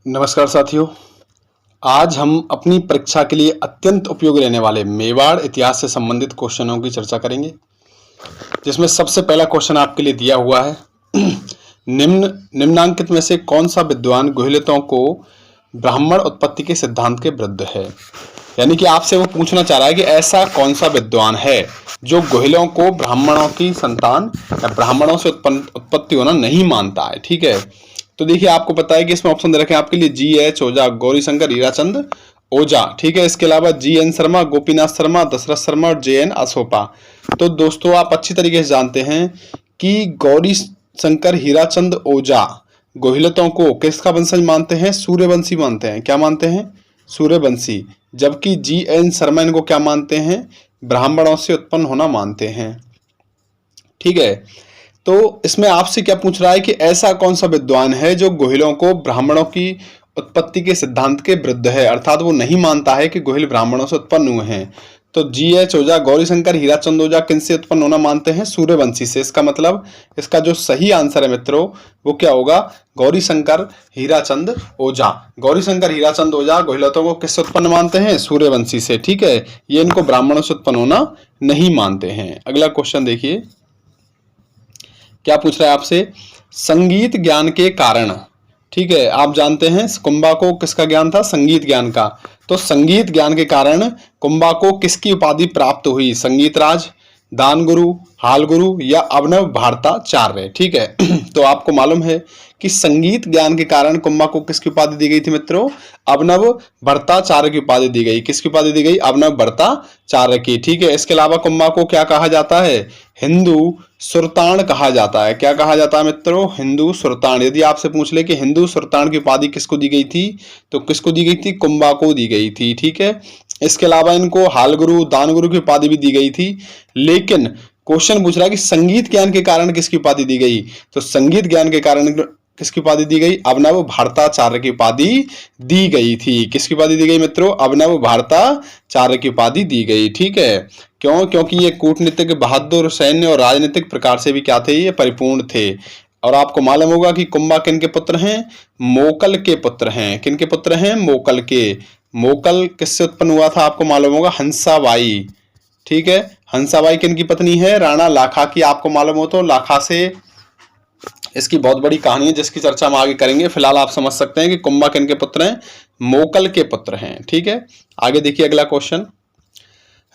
नमस्कार साथियों। आज हम अपनी परीक्षा के लिए अत्यंत उपयोगी रहने वाले मेवाड़ इतिहास से संबंधित क्वेश्चनों की चर्चा करेंगे, जिसमें सबसे पहला क्वेश्चन आपके लिए दिया हुआ है। निम्नांकित में से कौन सा विद्वान गुहिलतों को ब्राह्मण उत्पत्ति के सिद्धांत के विरुद्ध है। यानी कि आपसे वो पूछना चाह रहा है कि ऐसा कौन सा विद्वान है जो गुहिलों को ब्राह्मणों की संतान या ब्राह्मणों से उत्पत्ति होना नहीं मानता है। ठीक है, तो देखिए आपको पता है कि इसमें ऑप्शन दे रखे हैं आपके लिए GH ओझा, गौरीशंकर हीराचंद ओझा। ठीक है, इसके अलावा GN शर्मा, गोपीनाथ शर्मा, दशरथ शर्मा और JN अशोपा। तो दोस्तों आप अच्छी तरीके से जानते हैं कि गौरीशंकर हीराचंद ओझा गोहिलतों को किसका वंशज मानते हैं? सूर्यवंशी मानते हैं। क्या मानते हैं? सूर्यवंशी। जबकि GN शर्मा इनको क्या मानते हैं? ब्राह्मणों से उत्पन्न होना मानते हैं। ठीक है, तो इसमें आपसे क्या पूछ रहा है कि ऐसा कौन सा विद्वान है जो गोहिलों को ब्राह्मणों की उत्पत्ति के सिद्धांत के विरुद्ध है, अर्थात वो नहीं मानता है कि गोहिल ब्राह्मणों से उत्पन्न हुए हैं। तो GH ओझा, गौरीशंकर हीराचंद ओझा किनसे उत्पन्न होना मानते हैं? सूर्यवंशी से। इसका मतलब इसका जो सही आंसर है मित्रों वो क्या होगा? गौरीशंकर हीराचंद ओझा। गौरीशंकर हीराचंद ओझा गोहिलतों को किससे उत्पन्न मानते हैं? सूर्यवंशी से। ठीक है, ये इनको ब्राह्मणों से उत्पन्न होना नहीं मानते हैं। अगला क्वेश्चन देखिए, क्या पूछ रहा है आपसे? संगीत ज्ञान के कारण। ठीक है, आप जानते हैं कुंभा को किसका ज्ञान था? संगीत ज्ञान का। तो संगीत ज्ञान के कारण कुंभा को किसकी उपाधि प्राप्त हुई? संगीत राज, दान गुरु, हाल गुरु या अभिनव भारताचार्य। ठीक है, तो आपको मालूम है कि संगीत ज्ञान के कारण कुंभा को किसकी उपाधि दी गई थी मित्रों? अभिनव भट्टाचार्य की उपाधि दी गई। किसकी उपाधि दी गई? अभिनव भट्टाचार्य की। ठीक है, इसके अलावा कुंभा को क्या कहा जाता है? हिंदू सुरतान कहा जाता है। क्या कहा जाता है मित्रों? हिंदू सुरतान। यदि आपसे पूछ ले कि हिंदू सुरतान की उपाधि किसको दी गई थी, तो किसको दी गई थी? कुंभा को दी गई थी। ठीक है, इसके अलावा इनको हाल गुरु, दान गुरु की उपाधि भी दी गई थी। लेकिन क्वेश्चन पूछ रहा है कि संगीत ज्ञान के कारण किसकी उपाधि दी गई? तो संगीत ज्ञान के कारण किसकी उपाधि दी गई? अभिनव भारताचार्य की उपाधि दी गई थी। किसकी उपाधि दी गई मित्रों? अभिनव भारताचार्य की उपाधि दी गई। ठीक है, क्यों? क्योंकि ये कूटनीतिक, बहादुर, सैन्य और राजनीतिक प्रकार से भी क्या थे? ये परिपूर्ण थे। और आपको मालूम होगा कि कुंभा किनके पुत्र हैं? मोकल के पुत्र हैं। किनके पुत्र हैं? मोकल के। मोकल किससे उत्पन्न हुआ था? आपको मालूम होगा, हंसाबाई। ठीक है, हंसाबाई किनकी पत्नी है? राणा लाखा की। आपको मालूम हो तो लाखा से इसकी बहुत बड़ी कहानी है जिसकी चर्चा हम आगे करेंगे। फिलहाल आप समझ सकते हैं कि कुंभा किनके पुत्र हैं? मोकल के पुत्र हैं। ठीक है, आगे देखिए अगला क्वेश्चन।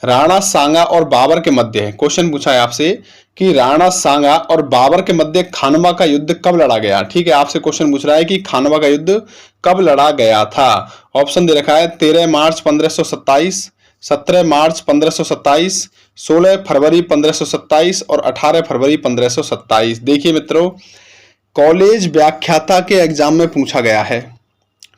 राणा सांगा और बाबर के मध्य है। क्वेश्चन पूछा है आपसे कि राणा सांगा और बाबर के मध्य खानवा का युद्ध कब लड़ा गया। ठीक है, आपसे क्वेश्चन पूछ रहा है कि खानवा का युद्ध कब लड़ा गया था। ऑप्शन दे रखा है 13 मार्च 1527, 17 मार्च 1527, 16 फरवरी 1527 और 18 फरवरी 1527। देखिए मित्रों, कॉलेज व्याख्याता के एग्जाम में पूछा गया है।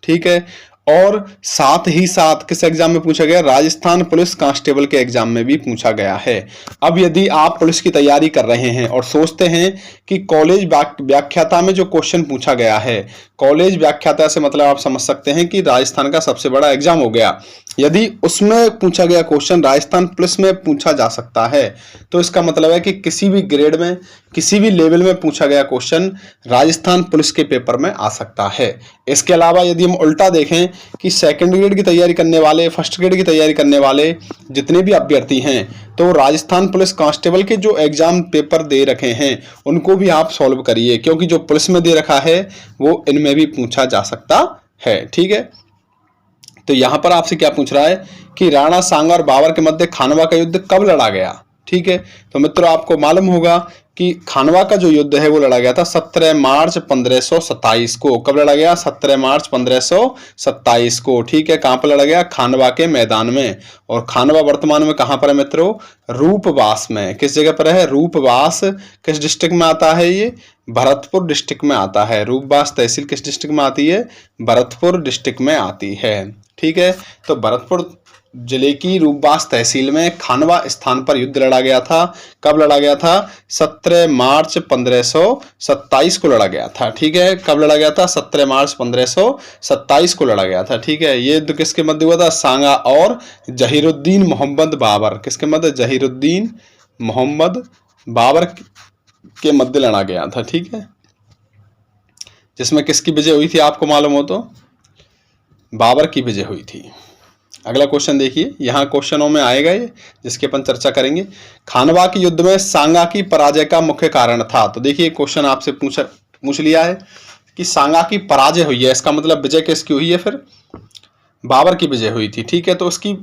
ठीक है, और साथ ही साथ किस एग्जाम में पूछा गया? राजस्थान पुलिस कांस्टेबल के एग्जाम में भी पूछा गया है। अब यदि आप पुलिस की तैयारी कर रहे हैं और सोचते हैं कि कॉलेज व्याख्याता में जो क्वेश्चन पूछा गया है, कॉलेज व्याख्याता से मतलब आप समझ सकते हैं कि राजस्थान का सबसे बड़ा एग्जाम हो गया। यदि उसमें पूछा गया क्वेश्चन राजस्थान पुलिस में पूछा जा सकता है, तो इसका मतलब है कि किसी भी ग्रेड में, किसी भी लेवल में पूछा गया क्वेश्चन राजस्थान पुलिस के पेपर में आ सकता है। इसके अलावा यदि हम उल्टा देखें कि सेकंड ग्रेड की तैयारी करने वाले, फर्स्ट ग्रेड की तैयारी करने वाले जितने भी अभ्यर्थी हैं, तो राजस्थान पुलिस कांस्टेबल के जो एग्जाम पेपर दे रखे हैं उनको भी आप सॉल्व करिए, क्योंकि जो पुलिस में दे रखा है वो इनमें भी पूछा जा सकता है। ठीक है, तो यहां पर आपसे क्या पूछ रहा है कि राणा सांगा और बाबर के मध्य खानवा का युद्ध कब लड़ा गया। ठीक है, तो मित्रों आपको मालूम होगा कि खानवा का जो युद्ध है वो लड़ा गया था 17 मार्च 1527 को। कब लड़ा गया? 17 मार्च 1527 को। ठीक है, कहां पर लड़ा गया? खानवा के मैदान में। और खानवा वर्तमान में कहां पर है मित्रों? रूपवास में। किस जगह पर है? रूपवास किस डिस्ट्रिक्ट में आता है? ये भरतपुर डिस्ट्रिक्ट में आता है। रूपवास तहसील किस डिस्ट्रिक्ट में आती है? भरतपुर डिस्ट्रिक्ट में आती है। ठीक है, तो भरतपुर जिले की रूपवास तहसील में खानवा स्थान पर युद्ध लड़ा गया था। कब लड़ा गया था? 17 मार्च 1527 को लड़ा गया था। ठीक है, कब लड़ा गया था? 17 मार्च 1527 को लड़ा गया था। ठीक है, ये युद्ध किसके मध्य हुआ था? सांगा और जहीरुद्दीन मोहम्मद बाबर। किसके मध्य? जहीरुद्दीन मोहम्मद बाबर के मध्य लड़ा गया था। ठीक है, जिसमें किसकी विजय हुई थी आपको मालूम हो तो? बाबर की विजय हुई थी। अगला क्वेश्चन देखिए, यहाँ क्वेश्चनों में आएगा ये जिसके अपन चर्चा करेंगे। खानवा के युद्ध में सांगा की पराजय का मुख्य कारण था। तो देखिए क्वेश्चन आपसे पूछ लिया है कि सांगा की पराजय हुई है, इसका मतलब विजय किसकी हुई है? फिर बाबर की विजय हुई थी। ठीक है, तो उसकी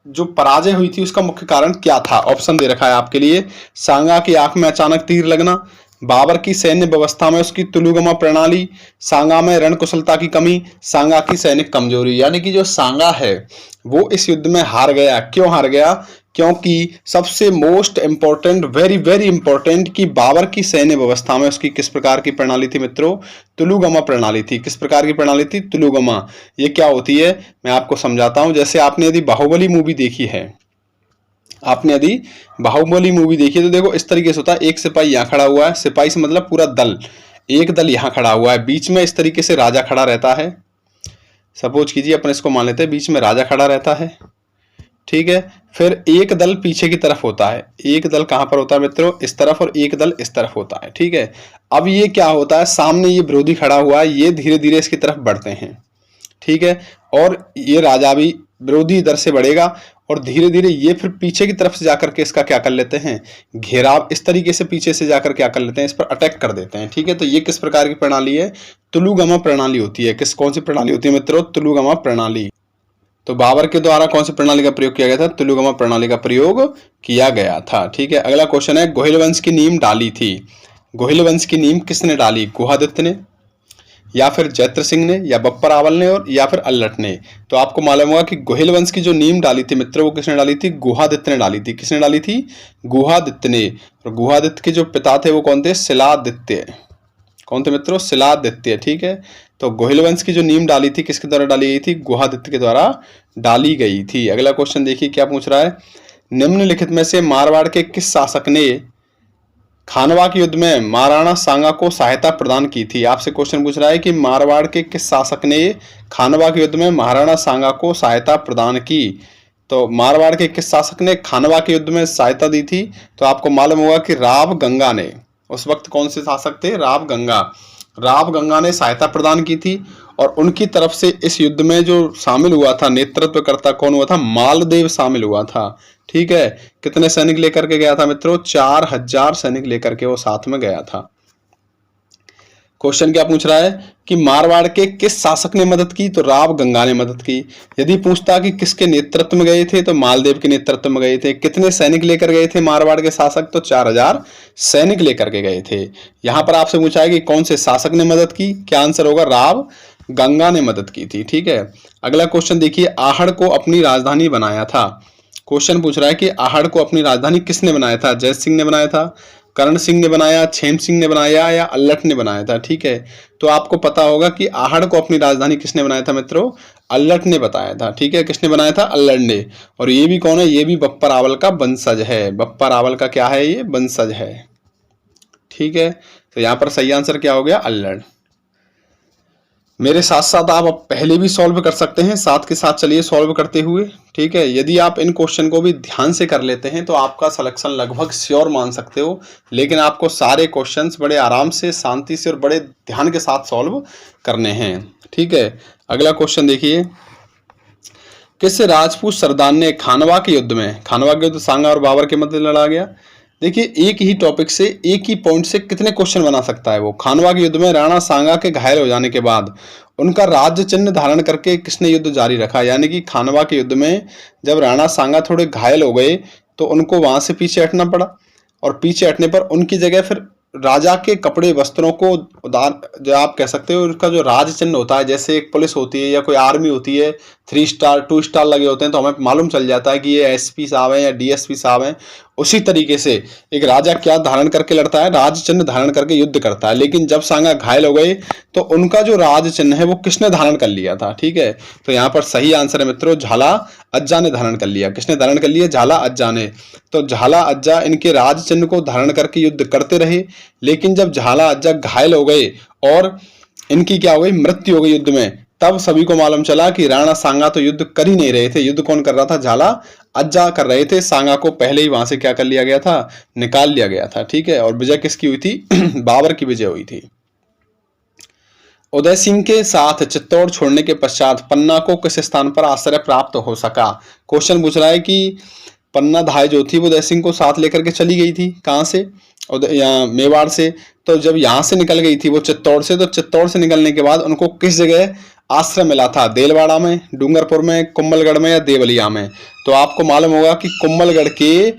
जो पराजय हुई थी उसका मुख्य कारण क्या था? ऑप्शन दे रखा है आपके लिए। सांगा की आंख में अचानक तीर लगना, बाबर की सैन्य व्यवस्था में उसकी तुलुगमा प्रणाली, सांगा में रण कुशलता की कमी, सांगा की सैनिक कमजोरी। यानी कि जो सांगा है वो इस युद्ध में हार गया। क्यों हार गया? क्योंकि सबसे most important, very very important, कि बाबर की सैन्य व्यवस्था में उसकी किस प्रकार की प्रणाली थी मित्रों? तुलुगमा प्रणाली थी। किस प्रकार की प्रणाली थी? तुलुगमा। ये क्या होती है मैं आपको समझाता हूं। जैसे आपने यदि बाहुबली मूवी देखी है, आपने यदि बाहुबली मूवी देखी है तो देखो इस तरीके से होता है, एक सिपाही यहाँ खड़ा हुआ है, सिपाही से मतलब पूरा दल, एक दल यहाँ खड़ा हुआ है, बीच में इस तरीके से राजा खड़ा रहता है। सपोज कीजिए अपन इसको मान लेते हैं, बीच में राजा खड़ा रहता है। ठीक है, फिर एक दल पीछे की तरफ होता है। एक दल कहां पर होता है मित्रों? इस तरफ, और एक दल इस तरफ होता है। ठीक है, अब ये क्या होता है, सामने ये विरोधी खड़ा हुआ है, ये धीरे धीरे इसकी तरफ बढ़ते हैं। ठीक है, और ये राजा भी विरोधी इधर से बढ़ेगा और धीरे धीरे ये फिर पीछे की तरफ से जाकर के इसका क्या कर लेते हैं? घेराव, इस तरीके से पीछे से जाकर क्या कर लेते हैं? इस पर अटैक कर देते हैं। ठीक है, तो ये किस प्रकार की प्रणाली है? तुलुगमा प्रणाली होती है। कौन सी प्रणाली होती है मित्रों? तुलुगमा प्रणाली। तो बाबर के द्वारा कौन सी प्रणाली का प्रयोग किया गया था? तुलुगमा प्रणाली का प्रयोग किया गया था। ठीक है, अगला क्वेश्चन है, गोहिल वंश की नींव डाली थी। गोहिल वंश की नींव किसने डाली? गुहादित्य ने, या फिर जैत्र सिंह ने, या बप्पर रावल ने, और या फिर अल्लट ने। तो आपको मालूम होगा कि गोहिल वंश की जो नींव डाली थी मित्रों वो किसने डाली थी? गुहादित्य ने डाली थी। किसने डाली थी? गुहादित्य ने। और गुहादित्य के जो पिता थे वो कौन थे? शिलादित्य। कौन थे मित्रों? शिलादित्य। ठीक है, तो गोहिल वंश की जो नींव डाली थी किसके द्वारा डाली गई थी? गुहादित्य के द्वारा डाली गई थी। अगला क्वेश्चन देखिए क्या पूछ रहा है, निम्नलिखित में से मारवाड़ के किस शासक ने खानवा के युद्ध में महाराणा सांगा को सहायता प्रदान की थी? आपसे क्वेश्चन पूछ रहा है कि मारवाड़ के किस शासक ने खानवा के युद्ध में महाराणा सांगा को सहायता प्रदान की? तो मारवाड़ के किस शासक ने खानवा के युद्ध में सहायता दी थी? तो आपको मालूम होगा कि राव गंगा ने। उस वक्त कौन से शासक थे? राव गंगा। राव गंगा ने सहायता प्रदान की थी और उनकी तरफ से इस युद्ध में जो शामिल हुआ था, नेतृत्वकर्ता कौन हुआ था? मालदेव शामिल हुआ था। ठीक है, कितने सैनिक लेकर के गया था मित्रों? 4000 सैनिक लेकर के वो साथ में गया था। क्वेश्चन क्या पूछ रहा है कि मारवाड़ के किस शासक ने मदद की? तो राव गंगा ने मदद की। यदि पूछता कि किसके नेतृत्व में गए थे, तो मालदेव के नेतृत्व में गए थे। कितने सैनिक लेकर गए थे मारवाड़ के शासक? तो 4000 सैनिक लेकर के गए थे। यहां पर आपसे पूछा है कि कौन से शासक ने मदद की? क्या आंसर होगा? राव गंगा ने मदद की थी। ठीक है, अगला क्वेश्चन देखिए, आहड़ को अपनी राजधानी बनाया था। क्वेश्चन पूछ रहा है कि आहड़ को अपनी राजधानी किसने बनाया था? जय सिंह ने बनाया था, करण सिंह ने बनाया, छेम सिंह ने बनाया, या अल्लट ने बनाया था? ठीक है, तो आपको पता होगा कि आहड़ को अपनी राजधानी किसने बनाया था मित्रों? अल्लट ने बताया था। ठीक है, किसने बनाया था? अल्लट ने। और ये भी कौन है? ये भी बप्पर रावल का वंशज है। बप्पर रावल का क्या है? ये वंशज है। ठीक है, तो यहाँ पर सही आंसर क्या हो गया? अल्लट। मेरे साथ साथ आप पहले भी सॉल्व कर सकते हैं, साथ के साथ चलिए सॉल्व करते हुए। ठीक है, यदि आप इन क्वेश्चन को भी ध्यान से कर लेते हैं तो आपका सिलेक्शन लगभग श्योर मान सकते हो। लेकिन आपको सारे क्वेश्चंस बड़े आराम से, शांति से और बड़े ध्यान के साथ सॉल्व करने हैं। ठीक है, अगला क्वेश्चन देखिए, किस राजपूत सरदार ने खानवा के युद्ध में, खानवा के युद्ध सांगा और बाबर के मध्य लड़ा गया। देखिए एक ही टॉपिक से, एक ही पॉइंट से कितने क्वेश्चन बना सकता है वो। खानवा के युद्ध में राणा सांगा के घायल हो जाने के बाद उनका राज्य चिन्ह धारण करके किसने युद्ध जारी रखा? यानी कि खानवा के युद्ध में जब राणा सांगा थोड़े घायल हो गए तो उनको वहां से पीछे हटना पड़ा, और पीछे हटने पर उनकी जगह फिर राजा के कपड़े वस्त्रों को उदार, जो आप कह सकते हो उसका जो राज चिन्ह होता है, जैसे एक पुलिस होती है या कोई आर्मी होती है, 3 स्टार 2 स्टार लगे होते हैं तो हमें मालूम चल जाता है कि ये एसपी साहब हैं या डीएसपी साहब हैं। उसी तरीके से एक राजा क्या धारण करके लड़ता है? राज चिन्ह धारण करके युद्ध करता है। लेकिन जब सांगा घायल हो गए तो उनका जो राज चिन्ह है वो किसने धारण कर लिया था? ठीक है, तो यहाँ पर सही आंसर है मित्रों, झाला अज्जा ने धारण कर लिया। किसने धारण कर लिया? झाला अज्जा ने। तो झाला अज्जा इनके राज चिन्ह को धारण करके युद्ध करते रहे, लेकिन जब झाला अज्जा घायल हो गए और इनकी क्या हो गई? मृत्यु हो गई युद्ध में, तब सभी को मालूम चला कि राणा सांगा तो युद्ध कर ही नहीं रहे थे। युद्ध कौन कर रहा था? झाला अज्जा कर रहे थे। सांगा को पहले ही वहां से क्या कर लिया गया था? निकाल लिया गया था। ठीक है, और विजय किसकी हुई थी? बाबर की विजय हुई थी। उदय सिंह के साथ चित्तौड़ छोड़ने के पश्चात पन्ना को किस स्थान पर आश्रय प्राप्त हो सका। क्वेश्चन पूछ रहा है कि पन्ना धाय जो थी वो उदय सिंह को साथ लेकर के चली गई थी, कहाँ से, मेवाड़ से। तो जब यहाँ से निकल गई थी वो चित्तौड़ से, तो चित्तौड़ से निकलने के बाद उनको किस जगह आश्रय मिला था, देलवाड़ा में, डूंगरपुर में, कुंभलगढ़ में या देवलिया में। तो आपको मालूम होगा कि कुंभलगढ़ के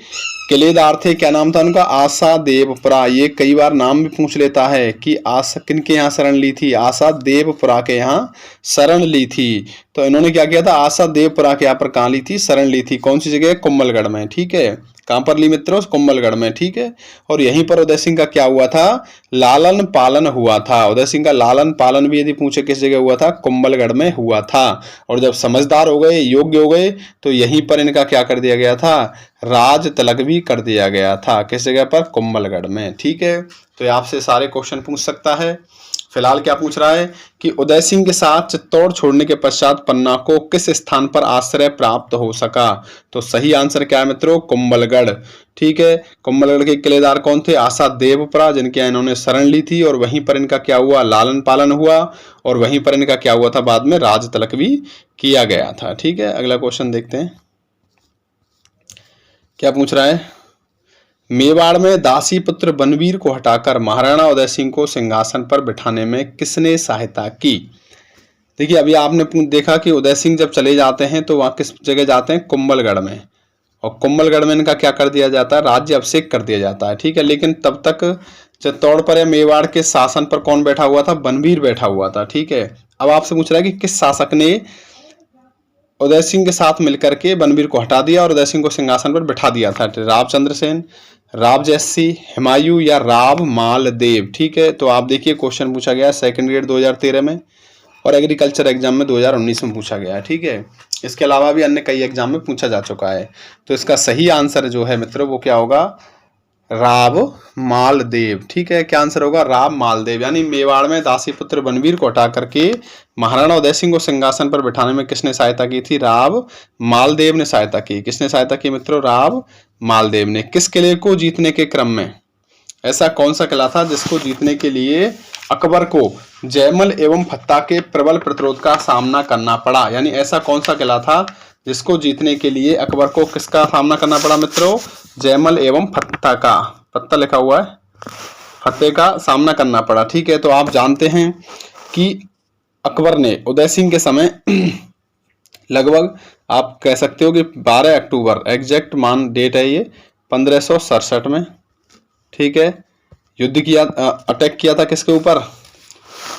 किलेदार थे, क्या नाम था उनका, आशा देवपुरा। ये कई बार नाम भी पूछ लेता है कि आशा किन के यहाँ शरण ली थी, आशा देवपुरा के यहाँ शरण ली थी। तो इन्होंने क्या किया था, आशा देवपुरा के यहाँ पर कहाँ ली थी, शरण ली थी, कौन सी जगह, कुंभलगढ़ में। ठीक है, कहाँ पर ली मित्रों, कुंभलगढ़ में। ठीक है, और यहीं पर उदय सिंह का क्या हुआ था, लालन पालन हुआ था। उदय सिंह का लालन पालन भी यदि पूछे किस जगह हुआ था, कुंभलगढ़ में हुआ था। और जब समझदार हो गए, योग्य हो गए, तो यहीं पर इनका क्या कर दिया गया था, राज तिलक भी कर दिया गया था। किस जगह पर, कुंभलगढ़ में। ठीक है, तो आपसे सारे क्वेश्चन पूछ सकता है। फिलहाल क्या पूछ रहा है कि उदय सिंह के साथ चित्तौड़ छोड़ने के पश्चात पन्ना को किस स्थान पर आश्रय प्राप्त हो सका। तो सही आंसर क्या है मित्रों, कुंभलगढ़। ठीक है, कुंभलगढ़ के किलेदार कौन थे, आशा देवपुरा, जिनके यहाँ इन्होंने शरण ली थी, और वहीं पर इनका क्या हुआ, लालन पालन हुआ, और वहीं पर इनका क्या हुआ था, बाद में राज तिलक भी किया गया था। ठीक है, अगला क्वेश्चन देखते हैं क्या पूछ रहा है। मेवाड़ में दासी पुत्र बनवीर को हटाकर महाराणा उदय सिंह को सिंहासन पर बिठाने में किसने सहायता की। देखिए, अभी आपने देखा कि उदय सिंह जब चले जाते हैं तो वहाँ किस जगह जाते हैं, कुंभलगढ़ में, और कुंभलगढ़ में इनका क्या कर दिया जाता है, राज्य अभिषेक कर दिया जाता है। ठीक है, लेकिन तब तक चित्तौड़ पर या मेवाड़ के शासन पर कौन बैठा हुआ था, बनवीर बैठा हुआ था। ठीक है, अब आपसे पूछ रहा है कि किस शासक ने उदय सिंह के साथ मिलकर के बनवीर को हटा दिया और उदय सिंह को सिंहासन पर बिठा दिया था। रावचंद्र सेन, राव जयसी, हुमायूं या राव मालदेव। ठीक है, तो आप देखिए क्वेश्चन पूछा गया सेकंड ग्रेड 2013 में, और एग्रीकल्चर एग्जाम में 2019 में पूछा गया है। ठीक है, इसके अलावा भी अन्य कई एग्जाम में पूछा जा चुका है। तो इसका सही आंसर जो है मित्रों वो क्या होगा, राव मालदेव। ठीक है, क्या आंसर होगा, राव मालदेव। यानी मेवाड़ में दासी पुत्र बनवीर को हटा करके महाराणा उदय सिंह को सिंहासन पर बिठाने में किसने सहायता की थी, राव मालदेव ने सहायता की। किसने सहायता की मित्रों, राव मालदेव ने। किस किले को जीतने के क्रम में, ऐसा कौन सा किला था जिसको जीतने के लिए अकबर को जयमल एवं फत्ता के प्रबल प्रतिरोध का सामना करना पड़ा। यानी ऐसा कौन सा किला था जिसको जीतने के लिए अकबर को किसका सामना करना पड़ा मित्रों, जयमल एवं फत्ता का, फत्ता लिखा हुआ है, फत्ते का सामना करना पड़ा। ठीक है, तो आप जानते हैं कि अकबर ने उदय सिंह के समय लगभग आप कह सकते हो कि 12 अक्टूबर एग्जैक्ट मान डेट है ये 1567 में, ठीक है, युद्ध किया, अटैक किया था किसके ऊपर,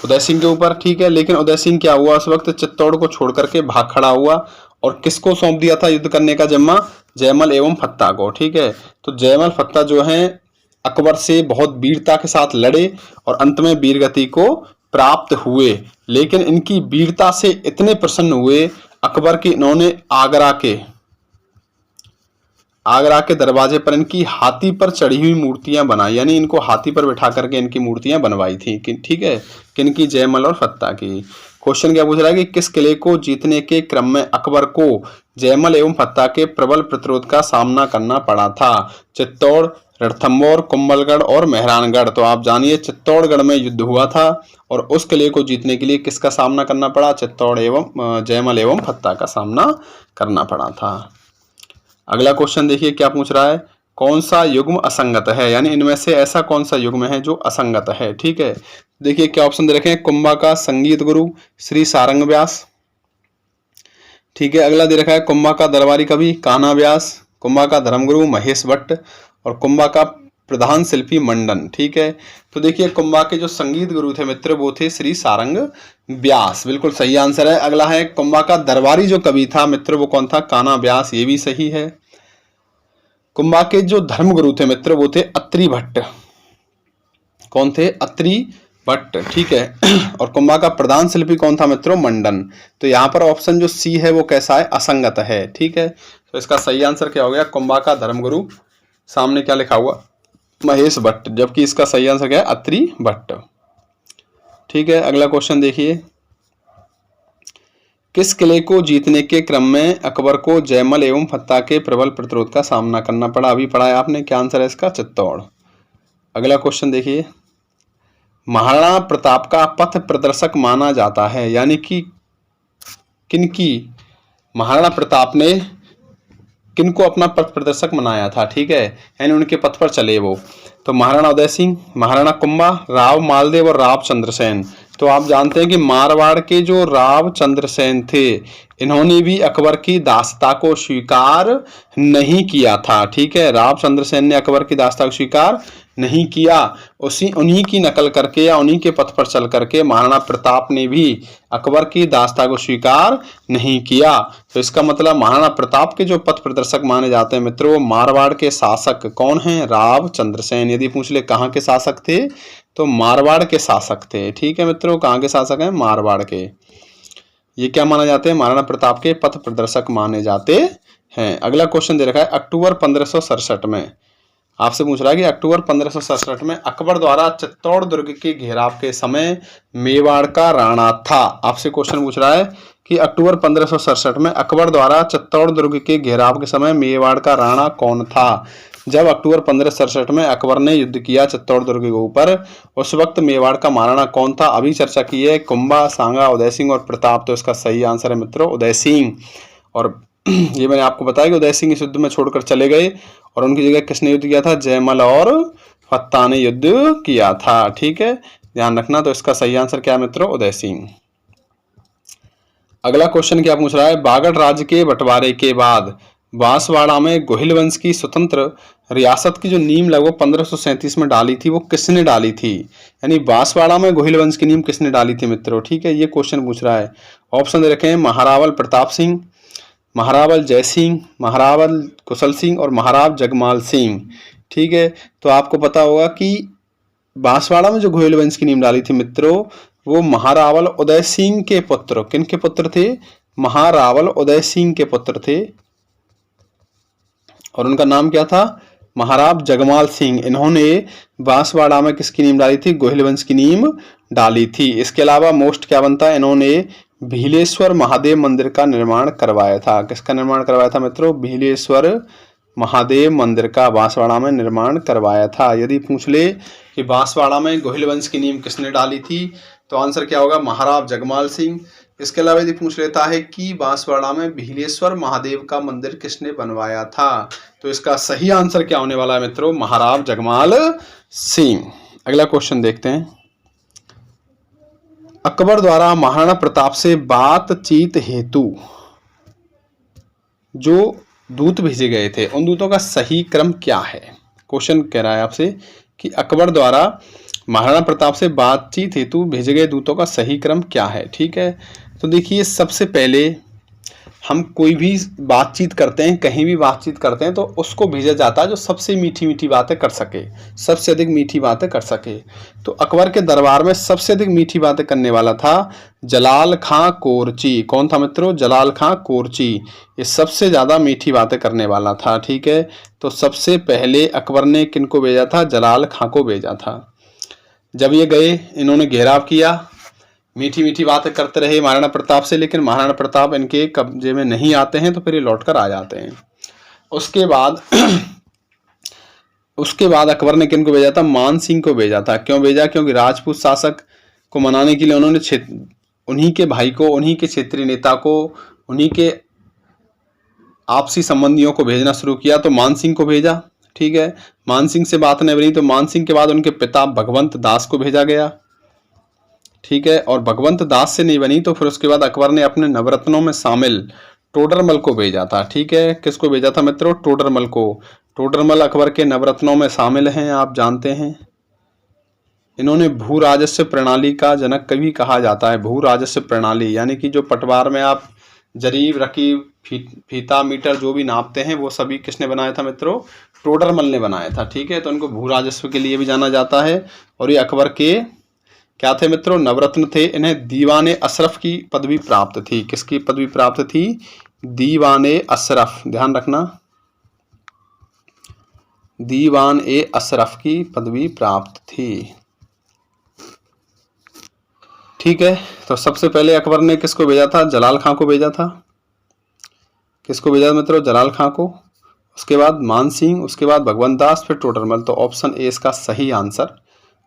उदय सिंह के ऊपर। ठीक है, लेकिन उदय सिंह क्या हुआ, उस वक्त चित्तौड़ को छोड़ करके भाग खड़ा हुआ और किसको सौंप दिया था युद्ध करने का जिम्मा, जयमल एवं फत्ता को। ठीक है, तो जयमल फत्ता जो हैं अकबर से बहुत वीरता के साथ लड़े और अंत में वीरगति को प्राप्त हुए। लेकिन इनकी वीरता से इतने प्रसन्न हुए अकबर की, इन्होंने आगरा के दरवाजे पर इनकी हाथी पर चढ़ी हुई मूर्तियां बनाई, यानी इनको हाथी पर बिठा करके इनकी मूर्तियां बनवाई थी। ठीक है, किनकी, जयमल और फत्ता की। क्वेश्चन क्या पूछ रहा है कि किस किले को जीतने के क्रम में अकबर को जयमल एवं फत्ता के प्रबल प्रतिरोध का सामना करना पड़ा था, चित्तौड़, रणथंभौर, कुंभलगढ़ और मेहरानगढ़। तो आप जानिए चित्तौड़गढ़ में युद्ध हुआ था और उस किले को जीतने के लिए किसका सामना करना पड़ा, चित्तौड़ एवं जयमल एवं फत्ता का सामना करना पड़ा था। अगला क्वेश्चन देखिए क्या पूछ रहा है, कौन सा युग्म असंगत है, यानी इनमें से ऐसा कौन सा युग्म है जो असंगत है। ठीक है, देखिए क्या ऑप्शन दे रखे हैं, कुंभा का संगीत गुरु श्री सारंग व्यास। ठीक है, अगला दे रखा है कुंभा का दरबारी कवि कान्हा व्यास, कुंभा का धर्मगुरु महेश भट्ट और कुंभा का प्रधान शिल्पी मंडन। ठीक है, तो देखिए कुंभा के जो संगीत गुरु थे मित्र वो थे श्री सारंग व्यास, बिल्कुल सही आंसर है। अगला है कुंभा का दरबारी जो कवि था मित्र वो कौन था, कान्हा व्यास, ये भी सही है। कुंभा के जो धर्मगुरु थे मित्र वो थे अत्रि भट्ट, कौन थे, अत्रि भट्ट। ठीक है, और कुंभा का प्रधान शिल्पी कौन था मित्रों, मंडन। तो यहाँ पर ऑप्शन जो सी है वो कैसा है, असंगत है। ठीक है, तो इसका सही आंसर क्या हो गया, कुंभा का धर्मगुरु, सामने क्या लिखा हुआ, महेश भट्ट, जबकि इसका सही आंसर क्या है, अत्रि भट्ट। ठीक है, अगला क्वेश्चन देखिए, किस किले को जीतने के क्रम में अकबर को जयमल एवं फत्ता के प्रबल प्रतिरोध का सामना करना पड़ा, अभी पढ़ा है आपने, क्या आंसर है इसका, चित्तौड़। अगला क्वेश्चन देखिए, महाराणा प्रताप का पथ प्रदर्शक माना जाता है, यानी कि किनकी, महाराणा प्रताप ने किनको अपना पथ प्रदर्शक बनाया था, ठीक है, यानी उनके पथ पर चले वो। तो महाराणा उदय सिंह, महाराणा कुंभा, राव मालदेव और राव चंद्रसेन। तो आप जानते हैं कि मारवाड़ के जो राव चंद्रसेन थे, इन्होंने भी अकबर की दासता को स्वीकार नहीं किया था, ठीक है। राव चंद्रसेन ने अकबर की दासता को स्वीकार नहीं किया। उन्हीं की नकल करके या उन्हीं के पथ पर चल करके महाराणा प्रताप ने भी अकबर की दासता को स्वीकार नहीं किया। तो इसका मतलब महाराणा प्रताप के जो पथ प्रदर्शक माने जाते हैं मित्रों, वो मारवाड़ के शासक कौन हैं, राव चंद्रसेन। यदि पूछ ले कहाँ के शासक थे, तो मारवाड़ के शासक थे, ठीक है मित्रों। कहाँ के शासक हैं, मारवाड़ के। ये क्या माना जाते हैं, महाराणा प्रताप के पथ प्रदर्शक माने जाते हैं। अगला क्वेश्चन दे रखा है, अक्टूबर 1567 में आपसे पूछ रहा है कि अक्टूबर 1567 में अकबर द्वारा चित्तौड़ दुर्ग के घेराव के समय मेवाड़ का राणा था। आपसे क्वेश्चन पूछ रहा है कि अक्टूबर 1567 में अकबर द्वारा चित्तौड़ दुर्ग के घेराव के समय मेवाड़ का राणा कौन था। जब अक्टूबर 1567 में अकबर ने युद्ध किया चित्तौड़ दुर्ग के ऊपर, उस वक्त मेवाड़ का महाराणा कौन था। अभी चर्चा की है कुंभा, सांगा, उदय सिंह और प्रताप। तो इसका सही आंसर है मित्रों उदय सिंह। और ये मैंने आपको बताया कि उदय सिंह इस युद्ध में छोड़कर चले गए और उनकी जगह किसने युद्ध किया था, जयमल और फत्ता ने युद्ध किया था, ठीक है, ध्यान रखना। तो इसका सही आंसर क्या है मित्रों, उदय सिंह। अगला क्वेश्चन क्या पूछ रहा है, बागड़ राज्य के बंटवारे के बाद बांसवाड़ा में गोहिल वंश की स्वतंत्र रियासत की जो नींव लगभग 1537 में डाली थी, वो किसने डाली थी। यानी बांसवाड़ा में गोहिल वंश की नींव किसने डाली थी मित्रों, ठीक है, ये क्वेश्चन पूछ रहा है। ऑप्शन दे रखे हैं, महारावल प्रताप सिंह, महारावल जय सिंह, महारावल कुशल सिंह और महाराव जगमाल सिंह, ठीक है। तो आपको पता होगा कि बांसवाड़ा में जो गोहिल वंश की नींव डाली थी मित्रों, वो महारावल उदय सिंह के पुत्र, किनके पुत्र थे, महारावल उदय सिंह के पुत्र थे और उनका नाम क्या था, महाराव जगमाल सिंह। इन्होंने बांसवाड़ा में किसकी नींव डाली थी, गोहिल वंश की नींव डाली थी। इसके अलावा मोस्ट क्या बनता है, इन्होंने भीलेश्वर महादेव मंदिर का निर्माण करवाया था। किसका निर्माण करवाया था मित्रों, भीलेश्वर महादेव मंदिर का बांसवाड़ा में निर्माण करवाया था। यदि पूछ ले कि बांसवाड़ा में गोहिल वंश की नींव किसने डाली थी, तो आंसर क्या होगा, महाराव जगमाल सिंह। इसके अलावा यदि पूछ लेता है कि बांसवाड़ा में भीलेश्वर महादेव का मंदिर किसने बनवाया था, तो इसका सही आंसर क्या होने वाला है मित्रों, महाराव जगमाल सिंह। अगला क्वेश्चन देखते हैं, अकबर द्वारा महाराणा प्रताप से बातचीत हेतु जो दूत भेजे गए थे, उन दूतों का सही क्रम क्या है। क्वेश्चन कह रहा है आपसे कि अकबर द्वारा महाराणा प्रताप से बातचीत हेतु भेजे गए दूतों का सही क्रम क्या है, ठीक है। तो देखिए, सबसे पहले हम कोई भी बातचीत करते हैं, कहीं भी बातचीत करते हैं, तो उसको भेजा जाता है जो सबसे मीठी मीठी बातें कर सके, सबसे अधिक मीठी बातें कर सके। तो अकबर के दरबार में सबसे अधिक मीठी बातें करने वाला था जलाल खां कोरची। कौन था मित्रों, जलाल खां कोरची। ये सबसे ज़्यादा मीठी बातें करने वाला था, ठीक है। तो सबसे पहले अकबर ने किनको भेजा था, जलाल खां को भेजा था। जब ये गए, इन्होंने घेराव किया, मीठी मीठी बातें करते रहे महाराणा प्रताप से, लेकिन महाराणा प्रताप इनके कब्जे में नहीं आते हैं, तो फिर ये लौटकर आ जाते हैं। उसके बाद अकबर ने किनको भेजा था, मान सिंह को भेजा था। क्यों भेजा, क्योंकि राजपूत शासक को मनाने के लिए उन्होंने उन्हीं के भाई को, उन्हीं के क्षेत्रीय नेता को, उन्हीं के आपसी संबंधियों को भेजना शुरू किया। तो मान सिंह को भेजा, ठीक है। मान सिंह से बात नहीं बनी, तो मान सिंह के बाद उनके पिता भगवंत दास को भेजा गया, ठीक है। और भगवंत दास से नहीं बनी, तो फिर उसके बाद अकबर ने अपने नवरत्नों में शामिल टोडरमल को भेजा था, ठीक है। किसको भेजा था मित्रों, टोडरमल को। टोडरमल अकबर के नवरत्नों में शामिल हैं, आप जानते हैं। इन्होंने भू राजस्व प्रणाली का जनक कभी कहा जाता है। भू राजस्व प्रणाली यानी कि जो पटवार में आप जरीब, रकीब, फीता, मीटर जो भी नापते हैं, वो सभी किसने बनाया था मित्रों, टोडरमल ने बनाया था, ठीक है। तो इनको भू राजस्व के लिए भी जाना जाता है। और ये अकबर के क्या थे मित्रों, नवरत्न थे। इन्हें दीवाने अशरफ की पदवी प्राप्त थी। किसकी पदवी प्राप्त थी, दीवाने अशरफ, ध्यान रखना, दीवान ए अशरफ की पदवी प्राप्त थी, ठीक है। तो सबसे पहले अकबर ने किसको भेजा था, जलाल खां को भेजा था। किसको भेजा मित्रों, जलाल खां को। उसके बाद मान सिंह, उसके बाद भगवंत दास, फिर टोडरमल। तो ऑप्शन ए इसका सही आंसर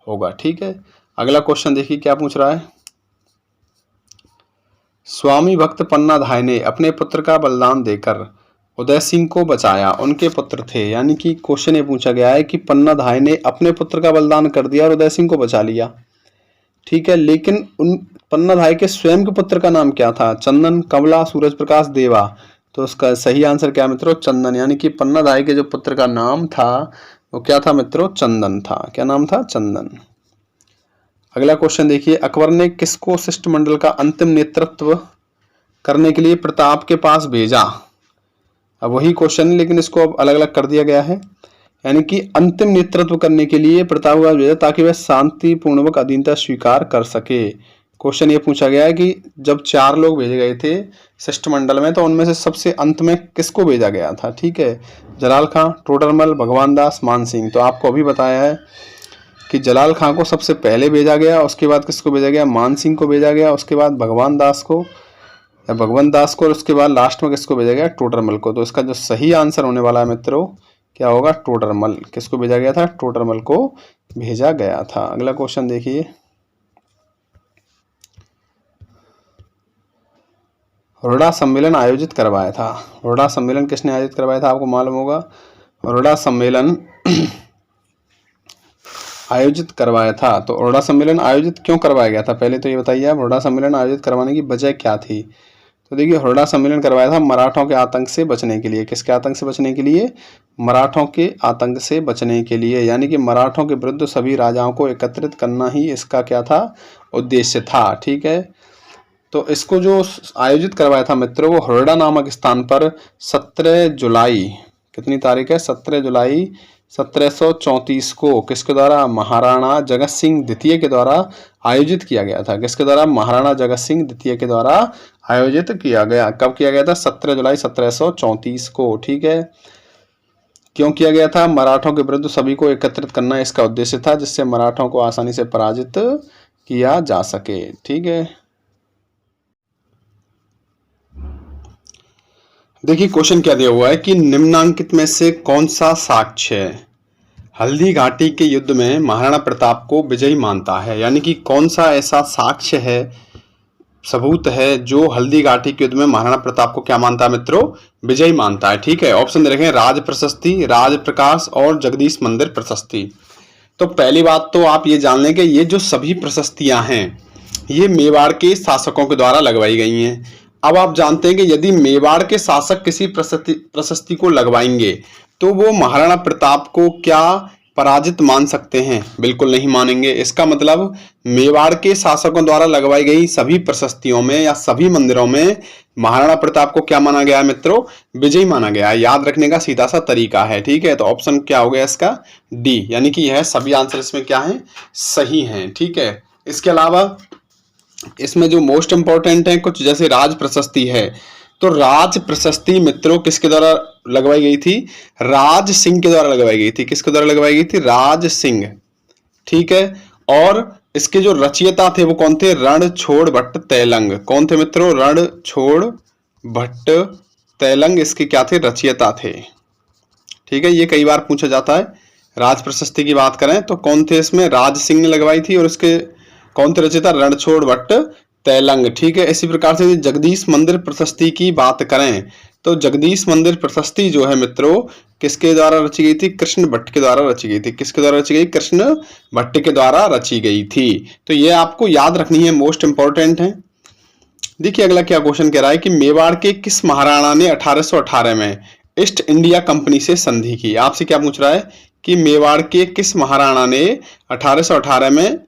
होगा, ठीक है। अगला क्वेश्चन देखिए क्या पूछ रहा है। स्वामी भक्त पन्नाधाय ने अपने पुत्र का बलिदान देकर उदय सिंह को बचाया, उनके पुत्र थे। यानी कि क्वेश्चन ये पूछा गया है कि पन्नाधाय ने अपने पुत्र का बलिदान कर दिया और उदय सिंह को बचा लिया, ठीक है, लेकिन उन पन्नाधाय के स्वयं के पुत्र का नाम क्या था? चंदन, कमला, सूरज प्रकाश, देवा। तो उसका सही आंसर क्या मित्रों? चंदन। यानी कि पन्नाधाय के जो पुत्र का नाम था वो क्या था मित्रों? चंदन था। क्या नाम था? चंदन। अगला क्वेश्चन देखिए, अकबर ने किसको शिष्टमंडल का अंतिम नेतृत्व करने के लिए प्रताप के पास भेजा? अब वही क्वेश्चन है लेकिन इसको अब अलग अलग कर दिया गया है। यानी कि अंतिम नेतृत्व करने के लिए प्रताप के पास भेजा ताकि वह शांतिपूर्वक अधीनता स्वीकार कर सके। क्वेश्चन ये पूछा गया है कि जब 4 लोग भेजे गए थे शिष्टमंडल में तो उनमें से सबसे अंत में किसको भेजा गया था? ठीक है, जलाल खां, टोडरमल, भगवान दास, मान सिंह। तो आपको अभी बताया है कि जलाल खां को सबसे पहले भेजा गया, उसके बाद किसको भेजा गया? मान सिंह को भेजा गया, उसके बाद भगवान दास को और उसके बाद लास्ट में किसको भेजा गया? टोडरमल को। तो इसका जो सही आंसर होने वाला है मित्रों क्या होगा? टोडरमल। किसको भेजा गया था? टोडरमल को भेजा गया था। अगला क्वेश्चन देखिए, हुरडा सम्मेलन आयोजित करवाया था। हुरडा सम्मेलन किसने आयोजित करवाया था? आपको मालूम होगा। हुरडा सम्मेलन आयोजित करवाया था। तो हुरडा सम्मेलन आयोजित क्यों करवाया गया था? पहले तो ये बताइए आप, हुरडा सम्मेलन आयोजित करवाने की वजह क्या थी? तो देखिए, हुरडा सम्मेलन करवाया था मराठों के आतंक से बचने के लिए। किसके आतंक से बचने के लिए? मराठों के आतंक से बचने के लिए। यानी कि मराठों के विरुद्ध सभी राजाओं को एकत्रित करना ही इसका क्या था? उद्देश्य था। ठीक है, तो इसको जो आयोजित करवाया था मित्रों वो हुरडा नामक स्थान पर 17 जुलाई, कितनी तारीख है? 17 जुलाई 1734 को किसके द्वारा? महाराणा जगत सिंह द्वितीय के द्वारा आयोजित किया गया था। किसके द्वारा? महाराणा जगत सिंह द्वितीय के द्वारा आयोजित किया गया। कब किया गया था? 17 जुलाई 1734 को। ठीक है, क्यों किया गया था? मराठों के विरुद्ध सभी को एकत्रित करना इसका उद्देश्य था, जिससे मराठों को आसानी से पराजित किया जा सके। ठीक है, देखिए क्वेश्चन क्या दिया हुआ है कि निम्नांकित में से कौन सा साक्ष्य हल्दी घाटी के युद्ध में महाराणा प्रताप को विजयी मानता है? यानी कि कौन सा ऐसा साक्ष्य है, सबूत है जो हल्दी घाटी के युद्ध में महाराणा प्रताप को क्या मानता है मित्रों? विजयी मानता है। ठीक है, ऑप्शन दे रखे हैं राज प्रशस्ति, राज प्रकाश और जगदीश मंदिर प्रशस्ति। तो पहली बात तो आप ये जान लें कि ये जो सभी प्रशस्तियां हैं ये मेवाड़ के शासकों के द्वारा लगवाई गई हैं। अब आप जानते हैं कि यदि मेवाड़ के शासक किसी प्रशस्ति को लगवाएंगे तो वो महाराणा प्रताप को क्या पराजित मान सकते हैं? बिल्कुल नहीं मानेंगे। इसका मतलब मेवाड़ के शासकों द्वारा लगवाई गई सभी प्रशस्तियों में या सभी मंदिरों में महाराणा प्रताप को क्या माना गया है मित्रों? विजयी माना गया है। याद रखने का सीधा सा तरीका है। ठीक है, तो ऑप्शन क्या हो गया इसका? डी। यानी कि यह सभी आंसर इसमें क्या है? सही हैं। ठीक है, इसके अलावा इसमें जो मोस्ट इंपॉर्टेंट है कुछ, जैसे राज प्रशस्ति है, तो राज प्रशस्ति मित्रों किसके द्वारा लगवाई गई थी? राज सिंह के द्वारा लगवाई गई थी। किसके द्वारा लगवाई गई थी? राज सिंह। ठीक है, और इसके जो रचयिता थे वो कौन थे? रणछोड़ भट्ट तैलंग। कौन थे मित्रों? रणछोड़ भट्ट तैलंग इसके क्या थे? रचयिता थे। ठीक है, ये कई बार पूछा जाता है। राज प्रशस्ति की बात करें तो कौन थे इसमें? राज सिंह ने लगवाई थी। और इसके कौन थे रचयिता? रणछोड़ भट्ट तैलंग। ठीक है, इसी प्रकार से जगदीश मंदिर प्रशस्ति की बात करें तो जगदीश मंदिर प्रशस्ति जो है मित्रों किसके द्वारा रची गई थी? कृष्ण भट्ट के द्वारा रची गई थी। किसके द्वारा रची गई? कृष्ण भट्ट के द्वारा रची गई थी। तो ये आपको याद रखनी है, मोस्ट इंपॉर्टेंट है। देखिए अगला क्या क्वेश्चन कह रहा है कि मेवाड़ के किस महाराणा ने 1818 में ईस्ट इंडिया कंपनी से संधि की? आपसे क्या पूछ रहा है कि मेवाड़ के किस महाराणा ने 1818 में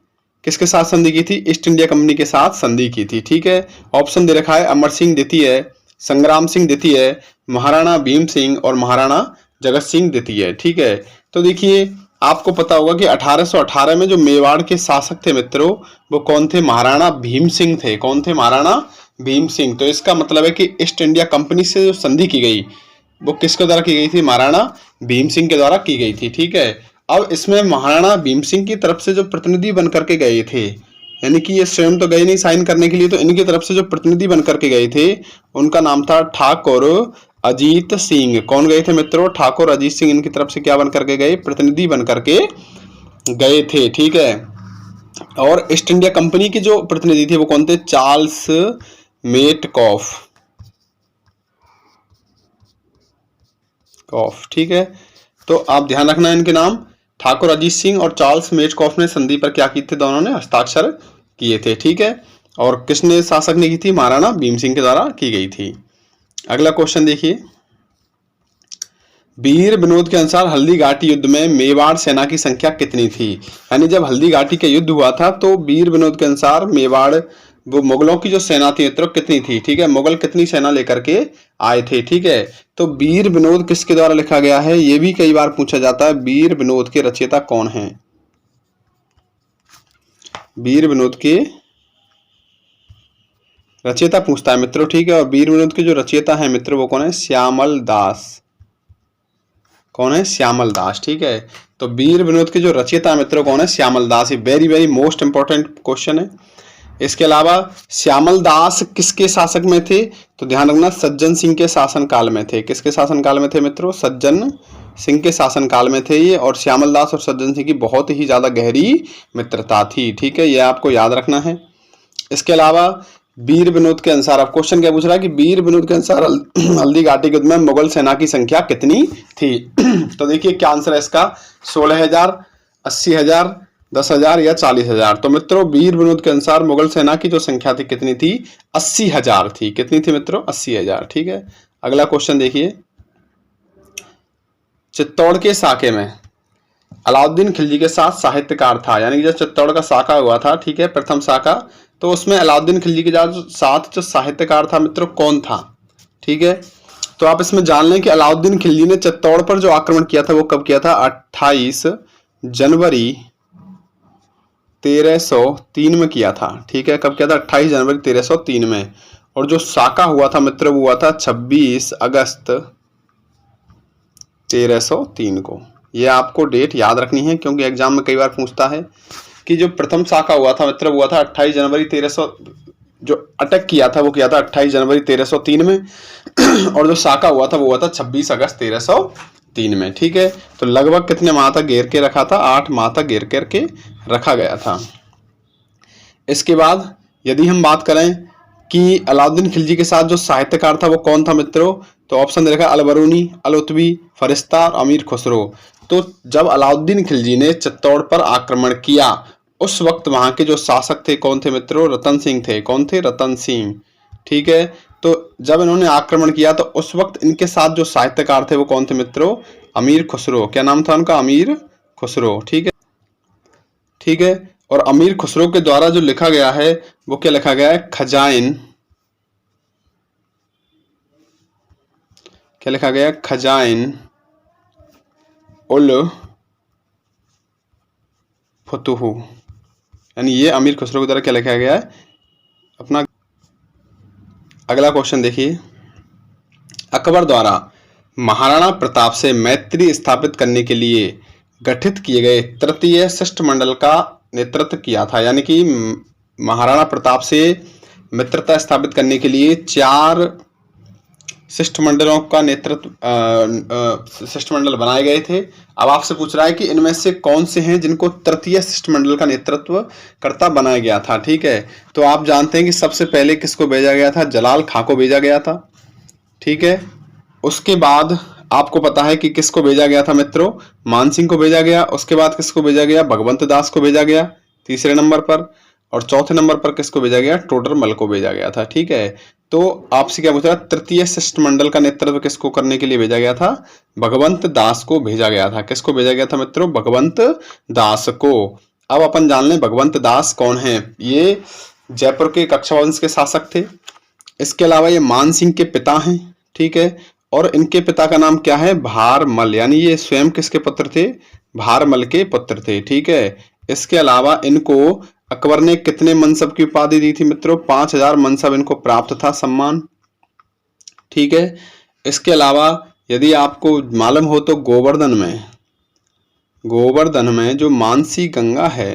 किसके साथ संधि की थी? ईस्ट इंडिया कंपनी के साथ संधि की थी। ठीक है, ऑप्शन दे रखा है अमर सिंह द्वितीय, संग्राम सिंह द्वितीय, महाराणा भीम सिंह और महाराणा जगत सिंह द्वितीय। ठीक है, तो देखिए आपको पता होगा कि 1818 में जो मेवाड़ के शासक थे मित्रों वो कौन थे? महाराणा भीम सिंह थे। कौन थे? महाराणा भीम सिंह। तो इसका मतलब है कि ईस्ट इंडिया कंपनी से जो संधि की गई वो किसके द्वारा की गई थी? महाराणा भीम सिंह के द्वारा की गई थी। ठीक है, अब इसमें महाराणा भीम सिंह की तरफ से जो प्रतिनिधि बन करके गए थे, यानी कि ये स्वयं तो गए नहीं साइन करने के लिए, तो इनकी तरफ से जो प्रतिनिधि बन करके गए थे उनका नाम था ठाकुर अजीत सिंह। कौन गए थे मित्रों? ठाकुर अजीत सिंह इनकी तरफ से क्या बन करके गए? प्रतिनिधि बन करके गए थे। ठीक है, और ईस्ट इंडिया कंपनी के जो प्रतिनिधि थे वो कौन थे? Charles Metcalfe. ठीक है, तो आप ध्यान रखना इनके नाम। ठाकुर अजीत सिंह और चार्ल्स मेटकॉफ ने संधि पर क्या किए थे? दोनों ने हस्ताक्षर किए थे। ठीक है, और किसने शासक ने की थी? महाराणा भीम सिंह के द्वारा की गई थी। अगला क्वेश्चन देखिए, वीर विनोद के अनुसार हल्दी घाटी युद्ध में मेवाड़ सेना की संख्या कितनी थी? यानी जब हल्दी घाटी का युद्ध हुआ था तो वीर विनोद के अनुसार मेवाड़ वो मुगलों की जो सेना थी मित्रों कितनी थी? ठीक है, मुगल कितनी सेना लेकर के आए थे? ठीक है, तो वीर विनोद किसके द्वारा लिखा गया है? ये भी कई बार पूछा जाता है, वीर विनोद के रचयिता कौन है? वीर विनोद के रचयिता पूछता है मित्रों। ठीक है, और वीर विनोद के जो रचयिता है मित्रों वो कौन है? श्यामल दास। कौन है? श्यामल दास। ठीक है, तो वीर विनोद के जो रचयिता मित्रों कौन है? श्यामल दास। ये very very most important question है। इसके अलावा श्यामल दास किसके शासक में थे? तो ध्यान रखना, सज्जन सिंह के शासन काल में थे। किसके शासन काल में थे मित्रों? सज्जन सिंह के शासन काल में थे ये। और श्यामल दास और सज्जन सिंह की बहुत ही ज्यादा गहरी मित्रता थी। ठीक है, ये आपको याद रखना है। इसके अलावा वीर विनोद के अनुसार, अब क्वेश्चन क्या पूछ रहा है कि वीर विनोद के अनुसार हल्दी घाटी के युद्ध में मुगल सेना की संख्या कितनी थी? तो देखिए क्या आंसर है इसका? 16,000, 80,000, 10,000 या 40,000। तो मित्रों वीर विनोद के अनुसार मुगल सेना की जो संख्या थी कितनी थी? 80,000 थी। कितनी थी मित्रों? 80,000। ठीक है, अगला क्वेश्चन देखिए, चित्तौड़ के साके में अलाउद्दीन खिलजी के साथ साहित्यकार था। यानी जब चित्तौड़ का साका हुआ था, ठीक है, प्रथम साका, तो उसमें अलाउद्दीन खिलजी के साथ जो साहित्यकार था मित्रों कौन था? ठीक है, तो आप इसमें जान लें कि अलाउद्दीन खिलजी ने चित्तौड़ पर जो आक्रमण किया था वो कब किया था? 28 जनवरी 1303 में किया था। ठीक है, कब किया था? 28 जनवरी 1303 में। और जो साका हुआ था मित्रों वो हुआ था 26 अगस्त 1303 को। ये आपको डेट याद रखनी है क्योंकि एग्जाम में कई बार पूछता है कि जो प्रथम साका हुआ था मित्र वो हुआ था 28 जनवरी 1300, जो अटैक किया था वो किया था 28 जनवरी 1303 में और जो साका हुआ था वो हुआ था 26 अगस्त 1303 में। ठीक है, तो लगभग कितने माह तक घेर के रखा था? 8 माह तक घेर करके रखा गया था। इसके बाद यदि हम बात करें कि अलाउद्दीन खिलजी के साथ जो साहित्यकार था वो कौन था मित्रों? तो ऑप्शन दे रखा है अलबरूनी, अलउतबी, फरिश्ता और अमीर खुसरो। तो जब अलाउद्दीन खिलजी ने चित्तौड़ पर आक्रमण किया उस वक्त वहां के जो शासक थे कौन थे मित्रों? रतन सिंह थे। कौन थे? रतन सिंह। ठीक है, तो जब इन्होंने आक्रमण किया तो उस वक्त इनके साथ जो साहित्यकार थे वो कौन थे मित्रों? अमीर खुसरो। क्या नाम था उनका? अमीर खुसरो। ठीक है, ठीक है, और अमीर खुसरो के द्वारा जो लिखा गया है वो क्या लिखा गया है? खजाइन। क्या लिखा गया? खजाइन उल फतूह। यानी ये अमीर खुसरो के द्वारा क्या लिखा गया है अपना। अगला क्वेश्चन देखिए, अकबर द्वारा महाराणा प्रताप से मैत्री स्थापित करने के लिए गठित किए गए तृतीय शिष्टमंडल का नेतृत्व किया था। यानी कि महाराणा प्रताप से मित्रता स्थापित करने के लिए 4 शिष्टमंडलों का नेतृत्व शिष्टमंडल बनाए गए थे। अब आपसे पूछ रहा है कि इनमें से कौन से हैं जिनको तृतीय शिष्टमंडल का नेतृत्व करता बनाया गया था। ठीक है, तो आप जानते हैं कि सबसे पहले किसको भेजा गया था? जलाल खां को भेजा गया था। ठीक है, उसके बाद आपको पता है कि किसको भेजा गया था मित्रों? मान सिंह को भेजा गया। उसके बाद किसको भेजा गया? भगवंत दास को भेजा गया तीसरे नंबर पर। और चौथे नंबर पर किसको भेजा गया? टोडरमल को भेजा गया था। ठीक है, तो आपसे क्या पूछ रहा है? तृतीय शिष्टमंडल का नेतृत्व किसको करने के लिए भेजा गया था? भगवंत दास को भेजा गया था। किसको भेजा गया था मित्रों? भगवंत दास को। अब अपन जान लें भगवंत दास कौन है। ये जयपुर के कच्छप वंश के शासक थे। इसके अलावा ये मान सिंह के पिता हैं। ठीक है, और इनके पिता का नाम क्या है? भारमल। यानी ये स्वयं किसके पुत्र थे? भारमल के पुत्र थे। ठीक है, इसके अलावा इनको अकबर ने कितने मनसब की उपाधि दी थी मित्रों? 5,000 मनसब इनको प्राप्त था, सम्मान। ठीक है, इसके अलावा यदि आपको मालूम हो तो गोवर्धन में जो मानसी गंगा है,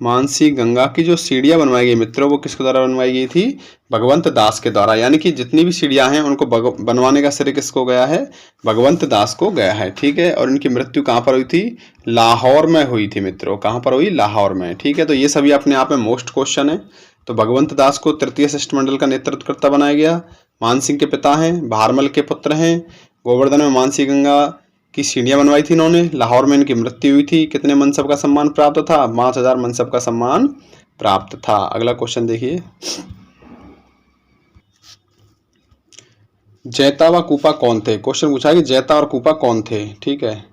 मानसी गंगा की जो सीढ़ियां बनवाई गई मित्रों वो किसके द्वारा बनवाई गई थी? भगवंत दास के द्वारा। यानी कि जितनी भी सीढ़ियां हैं उनको बनवाने का श्रेय किसको गया है? भगवंत दास को गया है। ठीक है, और इनकी मृत्यु कहाँ पर हुई थी? लाहौर में हुई थी मित्रों। कहाँ पर हुई? लाहौर में। ठीक है, तो ये सभी अपने आप में मोस्ट क्वेश्चन है। तो भगवंत दास को तृतीय शिष्टमंडल का नेतृत्वकर्ता बनाया गया। मानसिंह के पिता हैं, भारमल के पुत्र हैं। गोवर्धन में मानसी गंगा की सीढ़ियां बनवाई थी इन्होंने। लाहौर में इनकी मृत्यु हुई थी। कितने मनसब का सम्मान प्राप्त था? 5000 मनसब का सम्मान प्राप्त था। अगला क्वेश्चन देखिए, जैता व कूपा कौन थे? क्वेश्चन पूछा है कि जैता और कूपा कौन थे। ठीक है,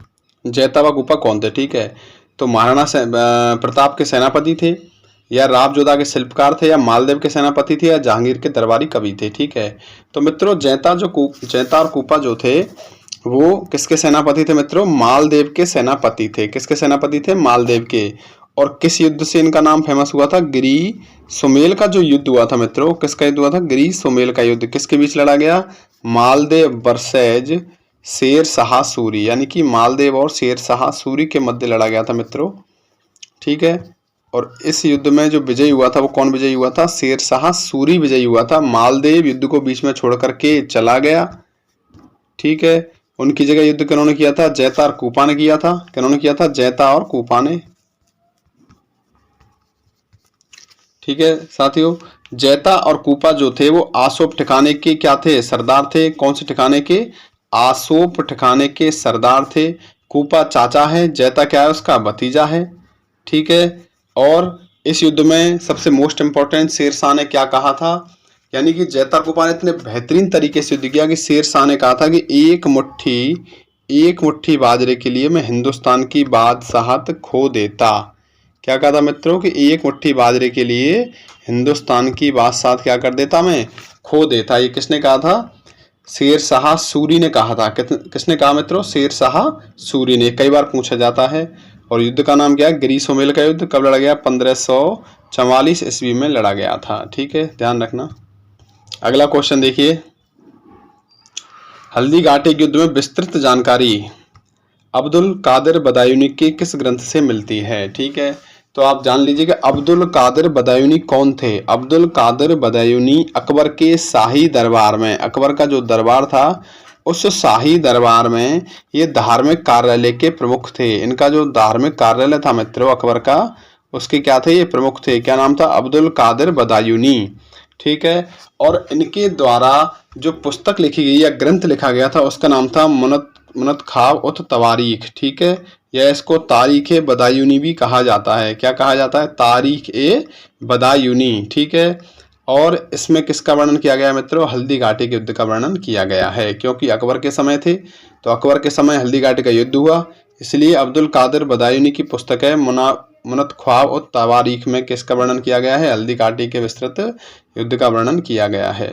जैता व कूपा कौन थे? ठीक है, तो महाराणा प्रताप के सेनापति थे, या राव जोधा के शिल्पकार थे, या मालदेव के सेनापति थे, या जहांगीर के दरबारी कवि थे। ठीक है, तो मित्रों जैता और कूपा जो थे वो किसके सेनापति थे मित्रों? मालदेव के सेनापति थे। किसके सेनापति थे? मालदेव के। और किस युद्ध से इनका नाम फेमस हुआ था? गिरी सुमेल का जो युद्ध हुआ था मित्रों, किसका युद्ध हुआ था? गिरी सुमेल का युद्ध। किसके बीच लड़ा गया? मालदेव वर्सेज शेर शाह सूरी, यानी कि मालदेव और शेर शाह सूरी के मध्य लड़ा गया था मित्रों। ठीक है, और इस युद्ध में जो विजयी हुआ था वो कौन विजयी हुआ था? शेर शाह सूरी विजयी हुआ था। मालदेव युद्ध को बीच में छोड़ करके चला गया। ठीक है, उनकी जगह युद्ध किन्होंने किया था? जैता और कूपा ने किया था। किन्होंने किया था? जैता और कूपा ने। ठीक है साथियों, जैता और कूपा जो थे वो आसोप ठिकाने के क्या थे? सरदार थे। कौन से ठिकाने के? आसोप ठिकाने के सरदार थे। कूपा चाचा है, जैता क्या है? उसका भतीजा है। ठीक है, और इस युद्ध में सबसे मोस्ट इंपॉर्टेंट शेरशाह ने क्या कहा था? यानी कि जैता कूपा ने इतने बेहतरीन तरीके से युद्ध किया कि शेरशाह ने कहा था कि एक मुट्ठी बाजरे के लिए मैं हिंदुस्तान की बादशाहत खो देता। क्या कहा था मित्रों? कि एक मुट्ठी बाजरे के लिए हिंदुस्तान की बादशाहत क्या कर देता? मैं खो देता। ये किसने कहा था? शेर शाह सूरी ने कहा था। किसने कहा मित्रों? शेर शाह सूरी ने। कई बार पूछा जाता है। और युद्ध का नाम क्या है? गिरी सुमेल का युद्ध। कब लड़ा गया? 1544 ईस्वी में लड़ा गया था। ठीक है, ध्यान रखना। अगला क्वेश्चन देखिए, हल्दी घाटी के युद्ध में विस्तृत जानकारी अब्दुल कादिर बदायूनी के किस ग्रंथ से मिलती है? ठीक है, तो आप जान लीजिए कि अब्दुल कादिर बदायूनी कौन थे। अब्दुल कादिर बदायूनी अकबर के शाही दरबार में, अकबर का जो दरबार था उस शाही दरबार में ये धार्मिक कार्यालय के प्रमुख थे। इनका जो धार्मिक कार्यालय था मित्रों अकबर का, उसके क्या थे? ये प्रमुख थे। क्या नाम था? अब्दुल कादिर बदायूनी। ठीक है, और इनके द्वारा जो पुस्तक लिखी गई या ग्रंथ लिखा गया था उसका नाम था मुनत खाब उत तवारीख। ठीक है, या इसको तारीख ए बदायूनी भी कहा जाता है। क्या कहा जाता है? तारीख ए बदायूनी। ठीक है, और इसमें किसका वर्णन किया गया मित्रों? हल्दी घाटी के युद्ध का वर्णन किया गया है। क्योंकि अकबर के समय थे तो अकबर के समय हल्दी घाटी का युद्ध हुआ, इसलिए अब्दुल कादिर बदायूनी की पुस्तक है मुनत ख्वाब और तवारीख में किसका वर्णन किया गया है? हल्दी घाटी के विस्तृत युद्ध का वर्णन किया गया है।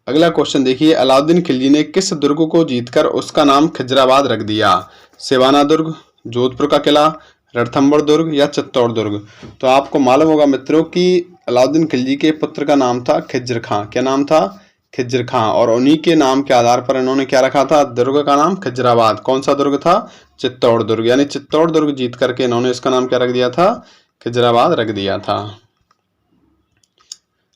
अगला क्वेश्चन देखिए, अलाउद्दीन खिलजी ने किस दुर्ग को जीतकर उसका नाम खिजराबाद रख दिया? सिवाना दुर्ग, जोधपुर का किला, रणथंभौर दुर्ग, या चित्तौड़ दुर्ग? तो आपको मालूम होगा मित्रों कि अलाउद्दीन खिलजी के पुत्र का नाम था खिज्र खां। क्या नाम था? खिज्र खां। और उन्हीं के नाम के आधार पर इन्होंने क्या रखा था? दुर्ग का नाम खिजराबाद। कौन सा दुर्ग था? चित्तौड़ दुर्ग। यानी चित्तौड़ दुर्ग जीत करके इन्होंने इसका नाम क्या रख दिया था? खिजराबाद रख दिया था।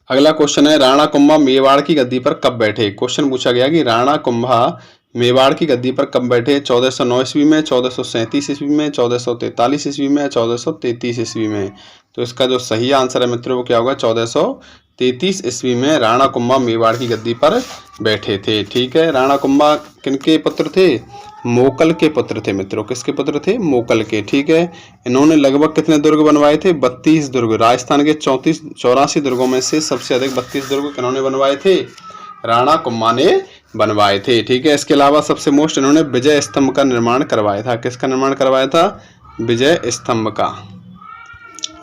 अगला क्वेश्चन है, राणा कुंभा मेवाड़ की गद्दी पर कब बैठे? क्वेश्चन पूछा गया कि राणा कुंभा मेवाड़ की गद्दी पर कब बैठे? 1409 ईस्वी में, 1437 ईस्वी में, 1443 ईस्वी में, 1433 ईस्वी में? तो इसका जो सही आंसर है मित्रों वो क्या होगा? 1433 ईस्वी में राणा कुंभा मेवाड़ की गद्दी पर बैठे थे। ठीक है, राणा कुंभा किनके पुत्र थे? मोकल के पुत्र थे मित्रों। किसके पुत्र थे? मोकल के। ठीक है, इन्होंने लगभग कितने दुर्ग बनवाए थे? 32 दुर्ग। राजस्थान के 84 दुर्गों में से सबसे अधिक 32 दुर्ग किन्होंने बनवाए थे? राणा कुंभा ने बनवाए थे। ठीक है, इसके अलावा सबसे मोस्ट इन्होंने विजय स्तंभ का निर्माण करवाया था। किसका निर्माण करवाया था? विजय स्तंभ का।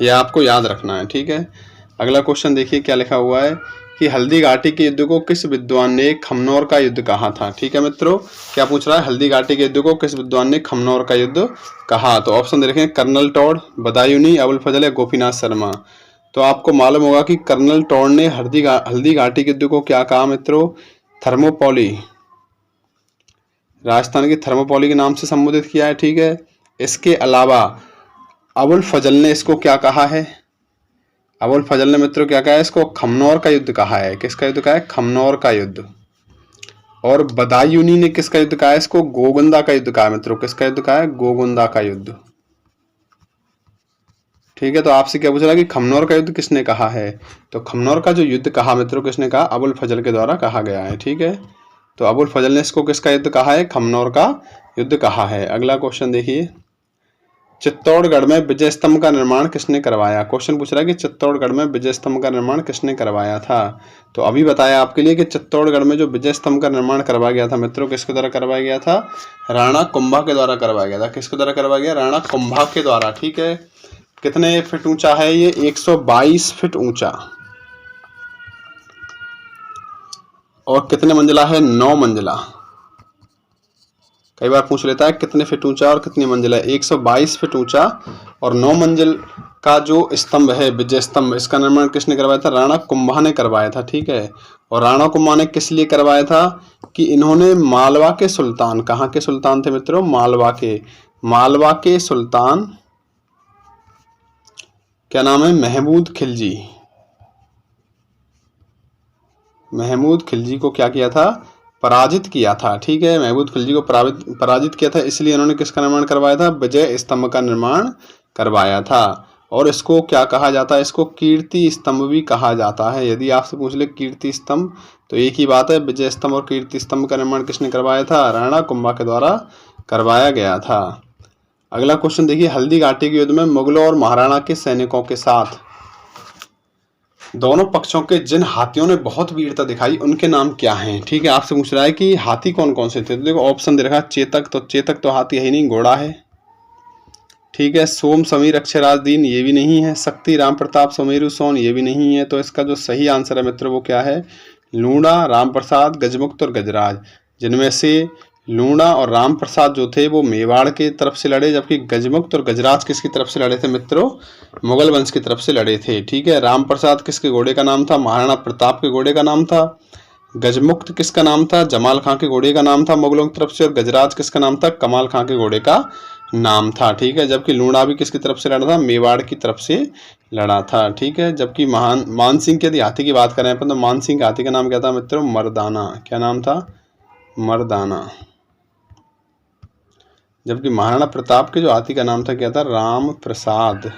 यह आपको याद रखना है। ठीक है, अगला क्वेश्चन देखिए क्या लिखा हुआ है कि हल्दी घाटी के युद्ध को किस विद्वान ने खमनौर का युद्ध कहा था? ठीक है मित्रों, क्या पूछ रहा है? हल्दी घाटी के युद्ध को किस विद्वान ने खमनौर का युद्ध कहा? तो ऑप्शन देखें, कर्नल टॉड, बदायूनी, अबुल फजल या गोपीनाथ शर्मा? तो आपको मालूम होगा कि कर्नल टॉड ने हल्दी घाटी के युद्ध को क्या कहा मित्रों? थर्मोपॉली, राजस्थान की थर्मोपॉली के नाम से संबोधित किया है। ठीक है, इसके अलावा अबुल फजल ने इसको क्या कहा है? अबुल फजल ने मित्रों क्या कहा है? इसको खमनौर का युद्ध कहा है। किसका युद्ध कहा है? खमनौर का युद्ध। और बदायूनी ने किसका युद्ध कहा है? इसको गोगुंदा का युद्ध कहा है मित्रों। किसका युद्ध कहा है? गोगुंदा का युद्ध। ठीक है, तो आपसे क्या पूछ रहा है कि खमनौर का युद्ध किसने कहा है? तो खमनौर का जो युद्ध कहा मित्रों किसने कहा? अबुल फजल के द्वारा कहा गया है। ठीक है, तो अबुल फजल ने इसको किसका युद्ध कहा है? खमनौर का युद्ध कहा है। अगला क्वेश्चन देखिए, चित्तौड़गढ़ में विजय स्तंभ का निर्माण किसने करवाया? क्वेश्चन पूछ रहा है कि चित्तौड़गढ़ में विजय स्तंभ का निर्माण किसने करवाया था? तो अभी बताया आपके लिए कि चित्तौड़गढ़ में जो विजय स्तंभ का निर्माण करवाया गया था मित्रों, किसके द्वारा करवाया गया था? राणा कुंभा के द्वारा करवाया गया था। किसके द्वारा करवाया गया? राणा कुंभा के द्वारा। ठीक है, कितने फीट ऊंचा है ये? 122 फीट ऊंचा। और कितने मंजिला है? 9 मंजिला। कई बार पूछ लेता है कितने फीट ऊंचा और कितनी मंजिल है। 122 फीट ऊंचा और 9 मंजिल का जो स्तंभ है, विजय स्तंभ, इसका निर्माण किसने करवाया था? राणा कुंभा ने करवाया था। ठीक है, और राणा कुंभा ने किस लिए करवाया था? कि इन्होंने मालवा के सुल्तान, कहाँ के सुल्तान थे मित्रों? मालवा के सुल्तान, क्या नाम है? महमूद खिलजी को क्या किया था? पराजित किया था। ठीक है, महमूद खिलजी को पराजित किया था, इसलिए इन्होंने किसका निर्माण करवाया था? विजय स्तंभ का निर्माण करवाया था। और इसको क्या कहा जाता है? इसको कीर्ति स्तंभ भी कहा जाता है। यदि आपसे पूछ ले कीर्ति स्तंभ, तो एक ही बात है, विजय स्तंभ और कीर्ति स्तंभ का निर्माण किसने करवाया था? राणा कुंभा के द्वारा करवाया गया था। अगला क्वेश्चन देखिए, हल्दी घाटी के युद्ध में मुगलों और महाराणा के सैनिकों के साथ दोनों पक्षों के जिन हाथियों ने बहुत वीरता दिखाई उनके नाम क्या हैं? ठीक है, आपसे पूछ रहा है कि हाथी कौन कौन से थे। तो देखो ऑप्शन दे रखा, चेतक तो हाथी है ही नहीं, घोड़ा है। ठीक है, सोम समीर अक्षराज दीन, ये भी नहीं है। शक्ति राम प्रताप सुमेरु सोन, ये भी नहीं है। तो इसका जो सही आंसर है मित्र वो क्या है? लूणा, राम प्रसाद, गजमुक्त और गजराज। जिनमें से लूणा और राम प्रसाद जो थे वो मेवाड़ की तरफ से लड़े, जबकि गजमुक्त और गजराज किसकी तरफ से लड़े थे मित्रों? मुगल वंश की तरफ से लड़े थे। ठीक है, राम प्रसाद किसके घोड़े का नाम था? महाराणा प्रताप के घोड़े का नाम था। गजमुक्त किसका नाम था? जमाल खां के घोड़े का नाम था मुगलों की तरफ से। और गजराज किसका नाम था? कमाल खां के घोड़े का नाम था। ठीक है, जबकि लूणा भी किसकी तरफ से लड़ा था? मेवाड़ की तरफ से लड़ा था। ठीक है, जबकि मान सिंह के यदि हाथी की बात करें अपन, तो मान सिंह के हाथी का नाम क्या था मित्रों? मर्दाना। क्या नाम था? मर्दाना। जबकि महाराणा प्रताप के जो हाथी का नाम था क्या था? राम प्रसाद।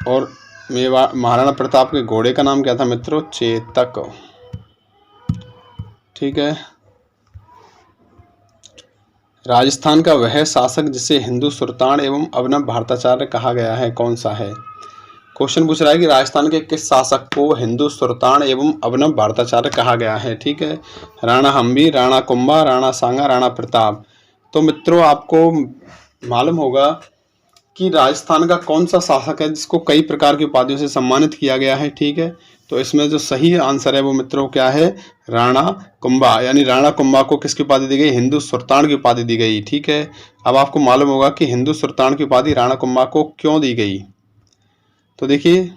और महाराणा प्रताप के घोड़े का नाम क्या था मित्रों? चेतक। ठीक है, राजस्थान का वह शासक जिसे हिंदू सुल्तान एवं अभिनव भारताचार्य कहा गया है, कौन सा है? क्वेश्चन पूछ रहा है कि राजस्थान के किस शासक को हिंदू सुल्तान एवं अभिनव भारताचार्य कहा गया है। ठीक है, राणा हम्बी, राणा कुंभा, राणा सांगा, राणा प्रताप। तो मित्रों आपको मालूम होगा कि राजस्थान का कौन सा शासक है जिसको कई प्रकार की उपाधियों से सम्मानित किया गया है। ठीक है, तो इसमें जो सही आंसर है वो मित्रों क्या है? राणा कुंभा। यानी राणा कुंभा को किसकी उपाधि दी गई? हिंदू सुल्तान की उपाधि दी गई। ठीक है, अब आपको मालूम होगा कि हिंदू सुल्तान की उपाधि राणा कुंभा को क्यों दी गई। तो देखिए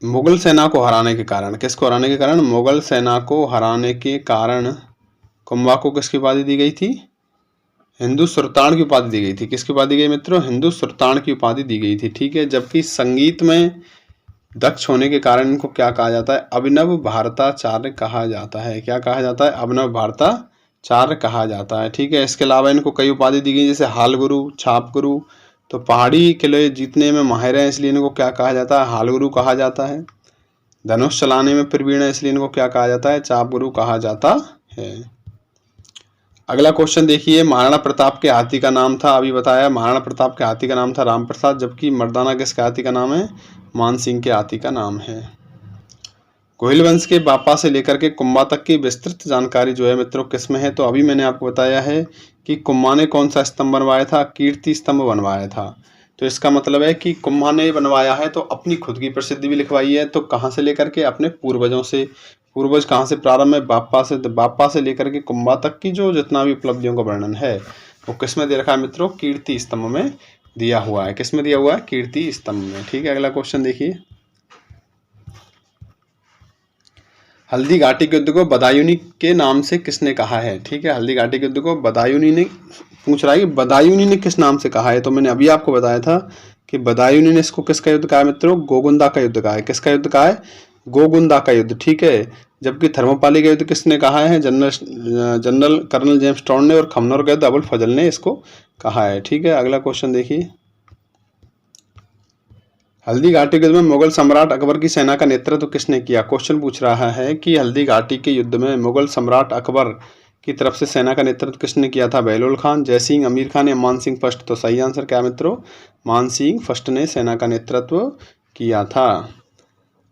मुगल सेना को हराने के कारण, किसको हराने के कारण? मुगल सेना को हराने के कारण कुंभा को किसकी उपाधि दी गई थी? हिंदू सुल्तान की उपाधि दी गई थी। किसकी उपाधि दी गई मित्रों? हिंदू सुल्तान की उपाधि दी गई थी। ठीक है, जबकि संगीत में दक्ष होने के कारण इनको क्या कहा जाता है? अभिनव भारताचार्य कहा जाता है। क्या कहा जाता है? अभिनव भारताचार्य कहा जाता है। ठीक है, इसके अलावा इनको कई उपाधि दी गई, जैसे हाल गुरु, छाप गुरु। तो पहाड़ी किले जीतने में माहिर है, इसलिए इनको क्या कहा जाता है? हाल गुरु कहा जाता है। धनुष चलाने में प्रवीण है, इसलिए इनको क्या कहा जाता है? चाप गुरु कहा जाता है। अगला क्वेश्चन देखिए, महाराणा प्रताप के हाथी का नाम था, अभी बताया, महाराणा प्रताप के हाथी का नाम था राम प्रसाद, जबकि मर्दाना किसके हाथी का नाम है? मान सिंह के हाथी का नाम है। गोहिल वंश के बापा से लेकर के कुंभा तक की विस्तृत जानकारी जो है मित्रों किसमें है? तो अभी मैंने आपको बताया है कि कुंभा ने कौन सा स्तंभ बनवाया था? कीर्ति स्तंभ बनवाया था। तो इसका मतलब है कि कुंभा ने बनवाया है तो अपनी खुद की प्रसिद्धि भी लिखवाई है। तो कहाँ से लेकर के? अपने पूर्वजों से। पूर्वज कहाँ से प्रारंभ है? बापा से। तो बापा से लेकर के कुंभा तक की जो जितना भी उपलब्धियों का वर्णन है वो किस में दे रखा है मित्रों? कीर्ति स्तंभ में दिया हुआ है। किस में दिया हुआ है? कीर्ति स्तंभ में। ठीक है, अगला क्वेश्चन देखिए, हल्दी घाटी के युद्ध को बदायूंनी के नाम से किसने कहा है? ठीक है, हल्दी घाटी के युद्ध को बदायूंनी ने, पूछ रहा है कि बदायूंनी ने किस नाम से कहा है। तो मैंने अभी आपको बताया था कि बदायूंनी ने इसको किसका युद्ध कहा है मित्रों? गोगुंदा का युद्ध कहा है। किसका युद्ध कहा है? गोगुंदा का युद्ध। ठीक है, जबकि थर्मोपाली का युद्ध किसने कहा है? जनरल कर्नल जेम्स टॉड ने, और खमनोर का युद्ध अबुल फजल ने इसको कहा है। ठीक है, अगला क्वेश्चन देखिए, हल्दी घाटी के युद्ध में मुगल सम्राट अकबर की सेना का नेतृत्व किसने किया? क्वेश्चन पूछ रहा है कि हल्दी घाटी के युद्ध में मुगल सम्राट अकबर की तरफ से सेना का नेतृत्व किसने किया था? बहलोल खान, जयसिंह, अमीर खान या मान सिंह फर्स्ट? तो सही आंसर क्या मित्रों? मान सिंह फर्स्ट ने सेना का नेतृत्व किया था।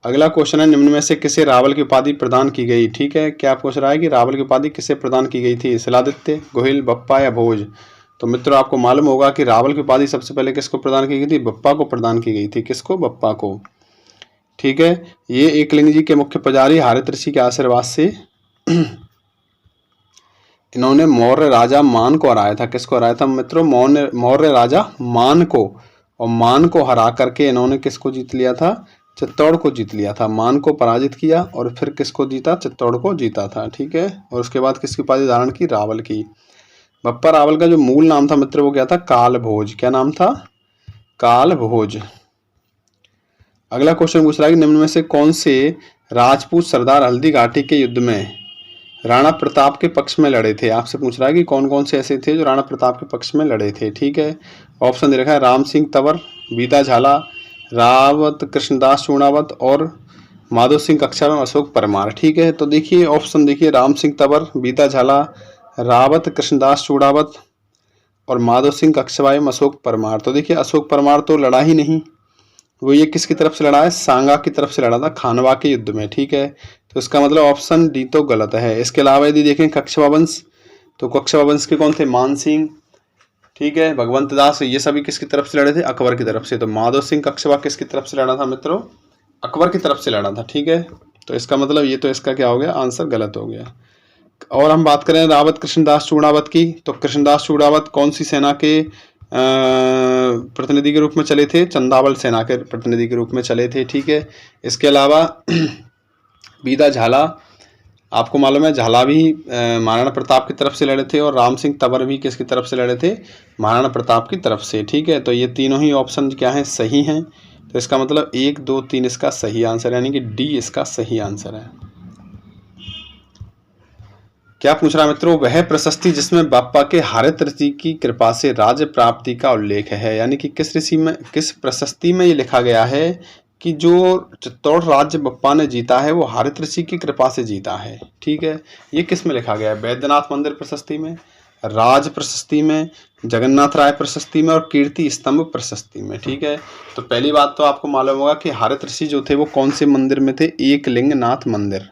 अगला क्वेश्चन है, निम्न में से किसे रावल की उपाधि प्रदान की गई? ठीक है, क्या पूछ रहा है कि रावल की उपाधि किसे प्रदान की गई थी? शिलादित्य, गोहिल, बप्पा या भोज? तो मित्रों आपको मालूम होगा कि रावल की उपाधि सबसे पहले किसको प्रदान की गई थी? बप्पा को प्रदान की गई थी। किसको? बप्पा को। ठीक है, ये एकलिंग जी के मुख्य पुजारी हारित ऋषि के आशीर्वाद से इन्होंने मौर्य राजा मान को हराया था। किसको हराया था मित्रों? मौर्य राजा मान को, और मान को हरा करके इन्होंने किसको जीत लिया था? चित्तौड़ को जीत लिया था। मान को पराजित किया और फिर किसको जीता? चित्तौड़ को जीता था। ठीक है, और उसके बाद किसकी उपाधि धारण की? रावल की। बप्पा रावल का जो मूल नाम था मित्र वो क्या था? काल भोज। क्या नाम था? काल भोज। अगला क्वेश्चन पूछ रहा है कि निम्न में से कौन से राजपूत सरदार हल्दी घाटी के युद्ध में राणा प्रताप के पक्ष में लड़े थे? आपसे पूछ रहा है कि कौन कौन से ऐसे थे जो राणा प्रताप के पक्ष में लड़े थे। ठीक है, ऑप्शन दे रखा है, राम सिंह तंवर, बीदा झाला, रावत कृष्णदास चूड़ावत और माधो सिंह कच्छा एवं अशोक परमार। ठीक है, तो देखिए ऑप्शन देखिए, राम सिंह तंवर, बीदा झाला, रावत कृष्णदास चूड़ावत और माधो सिंह कच्छा एवं अशोक परमार। तो देखिए अशोक परमार तो लड़ा ही नहीं, वो ये किसकी तरफ से लड़ा है? सांगा की तरफ से लड़ा था, खानवा के युद्ध में। ठीक है, तो इसका मतलब ऑप्शन डी तो गलत है। इसके अलावा यदि देखें कच्छवा वंश, तो कच्छवा वंश के कौन थे? मान सिंह, ठीक है, भगवंत दास, ये सभी किसकी तरफ से लड़े थे? अकबर की तरफ से। तो माधो सिंह कच्छवा किसकी तरफ से लड़ा था मित्रों? अकबर की तरफ से लड़ा था। ठीक है, तो इसका मतलब ये तो इसका क्या हो गया? आंसर गलत हो गया। और हम बात करें रावत कृष्णदास चूड़ावत की, तो कृष्णदास चूड़ावत कौन सी सेना के प्रतिनिधि के रूप में चले थे? चंदावल सेना के प्रतिनिधि के रूप में चले थे। ठीक है, इसके अलावा बीदा झाला, आपको मालूम है झाला भी महाराणा प्रताप की तरफ से लड़े थे, और राम सिंह तंवर भी किसकी तरफ से लड़े थे? महाराणा प्रताप की तरफ से। ठीक है, तो ये तीनों ही ऑप्शन क्या हैं? सही हैं। तो इसका मतलब 1, 2, 3 इसका सही आंसर है, यानी कि डी इसका सही आंसर है। क्या पूछ रहा है मित्रों? वह प्रशस्ति जिसमें बप्पा के हारित ऋषि की कृपा से राज्य प्राप्ति का उल्लेख है, यानी कि किस ऋषि में, किस प्रशस्ति में ये लिखा गया है कि जो चित्तौड़ राज्य बप्पा ने जीता है वो हारित ऋषि की कृपा से जीता है। ठीक है, ये किस में लिखा गया है? वैद्यनाथ मंदिर प्रशस्ति में, राज प्रशस्ति में, जगन्नाथ राय प्रशस्ति में और कीर्ति स्तंभ प्रशस्ति में। ठीक है, तो पहली बात तो आपको मालूम होगा कि हारित ऋषि जो थे वो कौन से मंदिर में थे? एकलिंगनाथ मंदिर।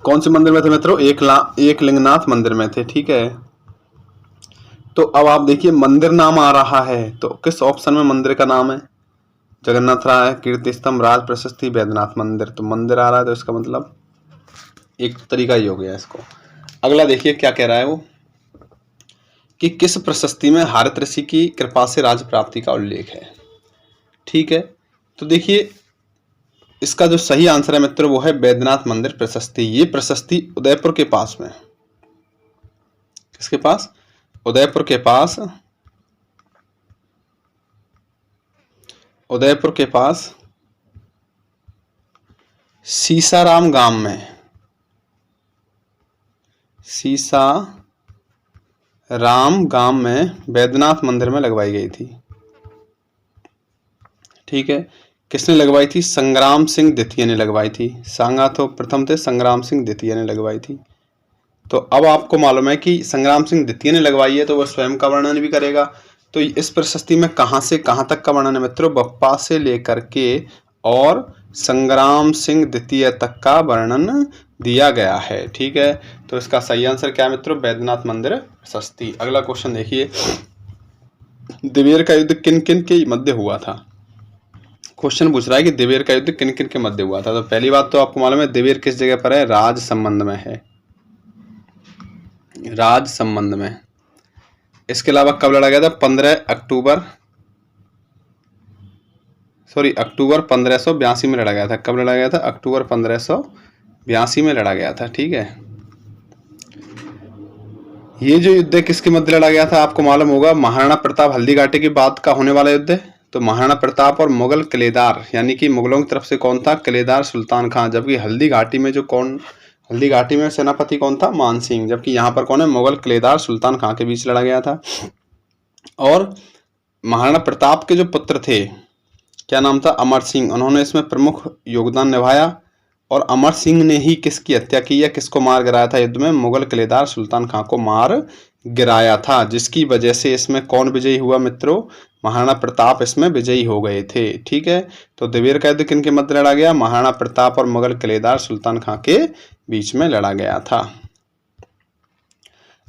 कौन से मंदिर में थे मित्रों? एकलिंगनाथ मंदिर में थे। ठीक है, तो अब आप देखिए मंदिर नाम आ रहा है, तो किस ऑप्शन में मंदिर का नाम है? जगन्नाथ राय, कीर्ति स्तंभ, राज प्रशस्ति, वैद्यनाथ मंदिर। तो मंदिर आ रहा है, तो इसका मतलब एक तरीका ही हो गया इसको। अगला देखिए क्या कह रहा है वो, कि किस प्रशस्ति में हारित ऋषि की कृपा से राज्य प्राप्ति का उल्लेख है। ठीक है, तो देखिए इसका जो सही आंसर है मित्र वो है वैद्यनाथ मंदिर प्रशस्ति। ये प्रशस्ति उदयपुर के पास में, किसके पास? उदयपुर के पास, उदयपुर के पास सीसाराम गांव में, सीसाराम गांव में वैद्यनाथ मंदिर में लगवाई गई थी। ठीक है, किसने लगवाई थी? संग्राम सिंह द्वितीय ने लगवाई थी। सांगा तो प्रथम थे, संग्राम सिंह द्वितीय ने लगवाई थी। तो अब आपको मालूम है कि संग्राम सिंह द्वितीय ने लगवाई है, तो वह स्वयं का वर्णन भी करेगा। तो इस प्रशस्ति में कहां से कहां तक का वर्णन है मित्रों? बप्पा से लेकर के और संग्राम सिंह द्वितीय तक का वर्णन दिया गया है। ठीक है, तो इसका सही आंसर क्या है मित्रों? वैद्यनाथ मंदिर प्रशस्ति। अगला क्वेश्चन देखिए, दिवेर का युद्ध किन किन के मध्य हुआ था? क्वेश्चन पूछ रहा है कि दिवेर का युद्ध किन किन के मध्य हुआ था। तो पहली बात तो आपको मालूम है दिवेर किस जगह पर है? राज संबंध में है, राज संबंध में। इसके अलावा कब लड़ा गया था? 15 अक्टूबर सॉरी अक्टूबर 1582 में लड़ा गया था। कब लड़ा गया था? अक्टूबर 1582 में लड़ा गया था। ठीक है, ये जो युद्ध है किसके मध्य लड़ा गया था आपको मालूम होगा, महाराणा प्रताप हल्दी घाटी के बाद का होने वाला युद्ध है। तो महाराणा प्रताप और मुगल किलेदार, यानी कि मुगलों की तरफ से कौन था? किलेदार सुल्तान खां। जबकि हल्दी घाटी में हल्दी घाटी में सेनापति कौन था? मान सिंह। जबकि यहाँ पर कौन है? मुगल किलेदार सुल्तान खां के बीच लड़ा गया था। और महाराणा प्रताप के जो पुत्र थे, क्या नाम था? अमर सिंह, उन्होंने इसमें प्रमुख योगदान निभाया। और अमर सिंह ने ही किसकी हत्या की या किसको मार गिराया था युद्ध में? मुगल किलेदार सुल्तान खां को मार गिराया था, जिसकी वजह से इसमें कौन विजयी हुआ मित्रों? महाराणा प्रताप इसमें विजयी हो गए थे। ठीक है, तो दिवेर का युद्ध किनके मध्य लड़ा गया? महाराणा प्रताप और मुगल किलेदार सुल्तान खां के बीच में लड़ा गया था।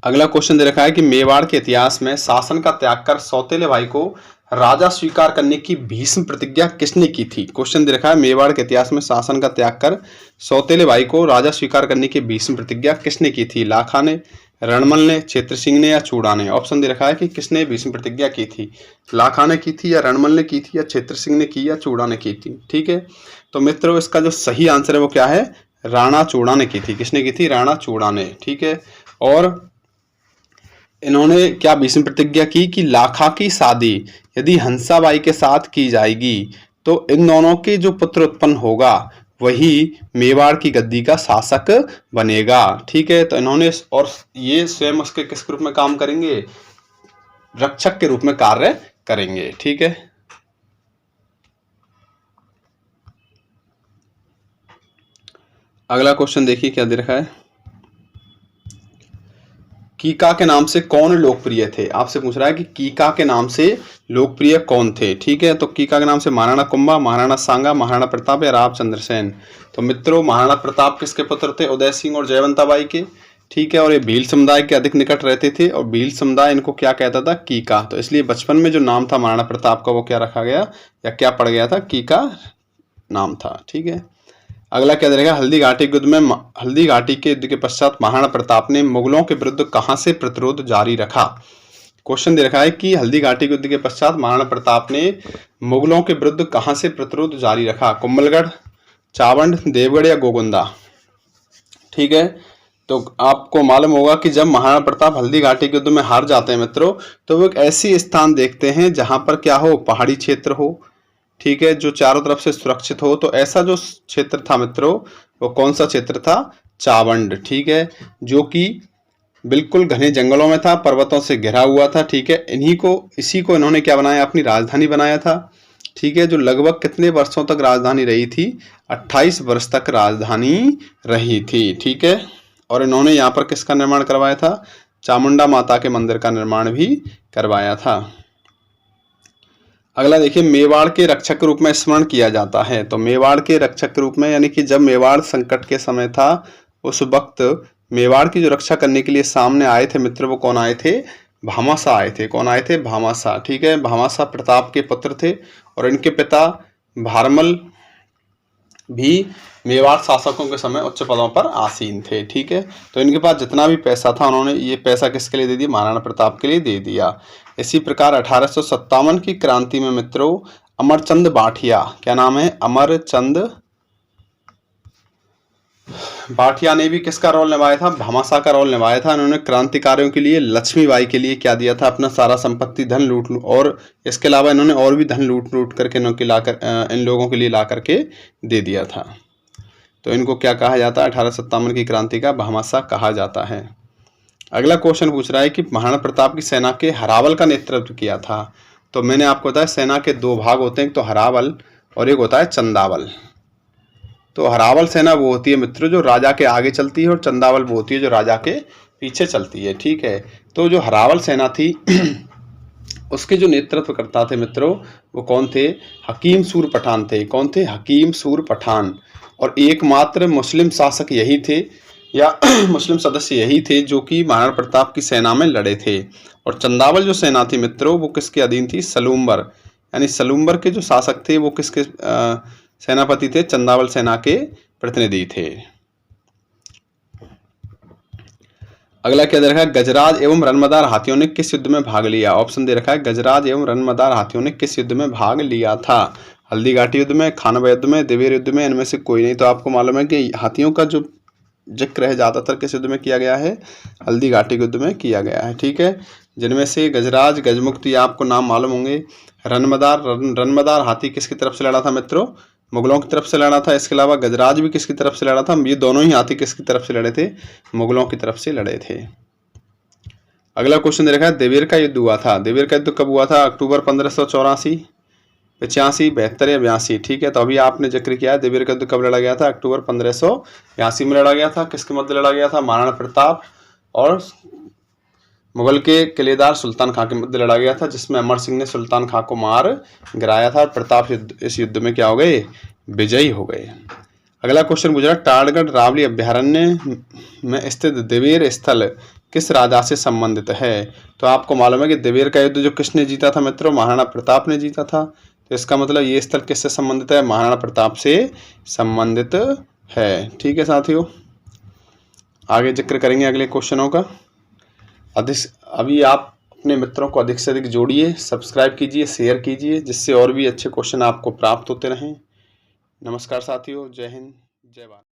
अगला क्वेश्चन दे रखा है कि मेवाड़ के इतिहास में शासन का त्याग कर सौतेले भाई को राजा स्वीकार करने की भीष्म प्रतिज्ञा किसने की थी? क्वेश्चन दे रखा है मेवाड़ के इतिहास में शासन का त्याग कर सौतेले भाई को राजा स्वीकार करने की भीष्म प्रतिज्ञा किसने की थी? लाखा ने, रणमल ने, क्षेत्र सिंह ने या चूड़ा ने? ऑप्शन दे रखा है कि किसने भीष्म प्रतिज्ञा की थी? लाखा ने की थी या रणमल ने की थी या क्षेत्र सिंह ने की या चूड़ा ने की थी? ठीक है, तो मित्रों इसका जो सही आंसर है वो क्या है? राणा चूड़ा ने की थी। किसने की थी? राणा चूड़ा ने। ठीक है, और इन्होंने क्या भीष्म प्रतिज्ञा की कि लाखा की शादी यदि हंसाबाई के साथ की जाएगी तो इन दोनों के जो पुत्र उत्पन्न होगा वही मेवाड़ की गद्दी का शासक बनेगा। ठीक है, तो इन्होंने, और ये स्वयं उसके किस रूप में काम करेंगे? रक्षक के रूप में कार्य करेंगे। ठीक है, अगला क्वेश्चन देखिए क्या दे रखा है। कीका के नाम से कौन लोकप्रिय थे? आपसे पूछ रहा है कि कीका के नाम से लोकप्रिय कौन थे? ठीक है, तो कीका के नाम से महाराणा कुंभा, महाराणा सांगा, महाराणा प्रताप या राव चंद्रसेन? तो मित्रों महाराणा प्रताप किसके पुत्र थे? उदय सिंह और जयवंताबाई के। ठीक है, और ये भील समुदाय के अधिक निकट रहते थे और भील समुदाय इनको क्या कहता था? कीका। तो इसलिए बचपन में जो नाम था महाराणा प्रताप का वो क्या रखा गया या क्या पड़ गया था? कीका नाम था। ठीक है, अगला क्या रहेगा? हल्दी घाटी के युद्ध में, हल्दी घाटी के युद्ध के पश्चात महाराणा प्रताप ने मुगलों के विरुद्ध कहां से प्रतिरोध जारी रखा? क्वेश्चन दे रखा है कि हल्दी घाटी के युद्ध के पश्चात महाराणा प्रताप ने मुगलों के विरुद्ध कहां से प्रतिरोध जारी रखा? कुंभलगढ़, चावंड, देवगढ़ या गोगुंदा? ठीक है, तो आपको मालूम होगा कि जब महाराणा प्रताप हल्दी घाटी के युद्ध में हार जाते हैं मित्रों, तो वो एक ऐसी स्थान देखते हैं जहां पर क्या हो? पहाड़ी क्षेत्र हो। ठीक है, जो चारों तरफ से सुरक्षित हो। तो ऐसा जो क्षेत्र था मित्रों वो कौन सा क्षेत्र था? चावंड। ठीक है, जो कि बिल्कुल घने जंगलों में था, पर्वतों से घिरा हुआ था। ठीक है, इसी को इन्होंने क्या बनाया? अपनी राजधानी बनाया था। ठीक है, जो लगभग कितने वर्षों तक राजधानी रही थी? 28 वर्ष तक राजधानी रही थी। ठीक है, और इन्होंने यहाँ पर किसका निर्माण करवाया था? चामुंडा माता के मंदिर का निर्माण भी करवाया था। अगला देखिए, मेवाड़ के रक्षक के रूप में स्मरण किया जाता है। तो मेवाड़ के रक्षक के रूप में, यानी कि जब मेवाड़ संकट के समय था उस वक्त मेवाड़ की जो रक्षा करने के लिए सामने आए थे मित्र, वो कौन आए थे? भामाशाह आए थे। कौन आए थे? भामाशाह। ठीक है, भामाशाह प्रताप के पुत्र थे और इनके पिता भारमल भी मेवाड़ शासकों के समय उच्च पदों पर आसीन थे। ठीक है, तो इनके पास जितना भी पैसा था उन्होंने ये पैसा किसके लिए दे दिया? महाराणा प्रताप के लिए दे दिया। इसी प्रकार 1857 की क्रांति में मित्रों अमरचंद बाठिया, क्या नाम है? अमरचंद बाठिया ने भी किसका रोल निभाया था? भामाशाह का रोल निभाया था। उन्होंने क्रांतिकारियों के लिए लक्ष्मीबाई के लिए क्या दिया था? अपना सारा संपत्ति धन लूट, और इसके अलावा इन्होंने और भी धन लूट करके इन लोगों के लिए ला करके दे दिया था। तो इनको क्या कहा जाता है? 1857 की क्रांति का भामाशाह कहा जाता है। अगला क्वेश्चन पूछ रहा है कि महाराणा प्रताप की सेना के हरावल का नेतृत्व किया था। तो मैंने आपको बताया सेना के दो भाग होते हैं, एक तो हरावल और एक होता है चंदावल। तो हरावल सेना वो होती है मित्रों जो राजा के आगे चलती है और चंदावल वो होती है जो राजा के पीछे चलती है। ठीक है, तो जो हरावल सेना थी उसके जो नेतृत्व करता थे मित्रों वो कौन थे? हकीम सूर पठान थे। कौन थे? हकीम सूर पठान। और एकमात्र मुस्लिम शासक यही थे या मुस्लिम सदस्य यही थे जो कि महाराणा प्रताप की सेना में लड़े थे। और चंदावल जो सेना थी मित्रों वो किसके अधीन थी? सलूम्बर, यानी सलूम्बर के जो शासक थे वो किसके सेनापति थे? चंदावल सेना के प्रतिनिधि थे। अगला क्या दे रखा है? गजराज एवं रनमदार हाथियों ने किस युद्ध में भाग लिया? ऑप्शन दे रखा है गजराज एवं रनमदार हाथियों ने किस युद्ध में भाग लिया था? हल्दी घाटी युद्ध में, खानवा युद्ध में, देवेर युद्ध में, इनमें से कोई नहीं। तो आपको मालूम है कि हाथियों का जो जिक्र है ज़्यादातर किस युद्ध में किया गया है, हल्दी घाटी युद्ध में किया गया है। ठीक है, जिनमें से गजराज, गजमुक्त ये आपको नाम मालूम होंगे। रनमदार हाथी किसकी तरफ से लड़ा था मित्रों, मुगलों की तरफ से लड़ा था। इसके अलावा गजराज भी किसकी तरफ से लड़ा था, ये दोनों ही हाथी किसकी तरफ से लड़े थे, मुगलों की तरफ से लड़े थे। अगला क्वेश्चन दे रखा है, देवेर का युद्ध हुआ था। देवेर का युद्ध कब हुआ था, अक्टूबर 1584, 85, 72 या 82। ठीक है, तो अभी आपने जिक्र किया है देवेर का युद्ध कब लड़ा गया था, अक्टूबर 1582 में लड़ा गया था। किसके मध्य लड़ा गया था, महाराणा प्रताप और मुगल के किलेदार सुल्तान खां के मध्य लड़ा गया था, जिसमें अमर सिंह ने सुल्तान खां को मार गिराया था। प्रताप इस युद्ध में क्या हो गए, विजयी हो गए। अगला क्वेश्चन पूछ रहा है, टाड़गढ़ रावली अभ्यारण्य में स्थित देवेर स्थल किस राजा से संबंधित है। तो आपको मालूम है कि देवेर का युद्ध जो किसने जीता था मित्रों, महाराणा प्रताप ने जीता था। तो इसका मतलब ये स्थल किससे संबंधित है, महाराणा प्रताप से संबंधित है। ठीक है साथियों, आगे जिक्र करेंगे अगले क्वेश्चनों का। अभी आप अपने मित्रों को अधिक से अधिक जोड़िए, सब्सक्राइब कीजिए, शेयर कीजिए, जिससे और भी अच्छे क्वेश्चन आपको प्राप्त होते रहें। नमस्कार साथियों, जय हिंद, जय भारत।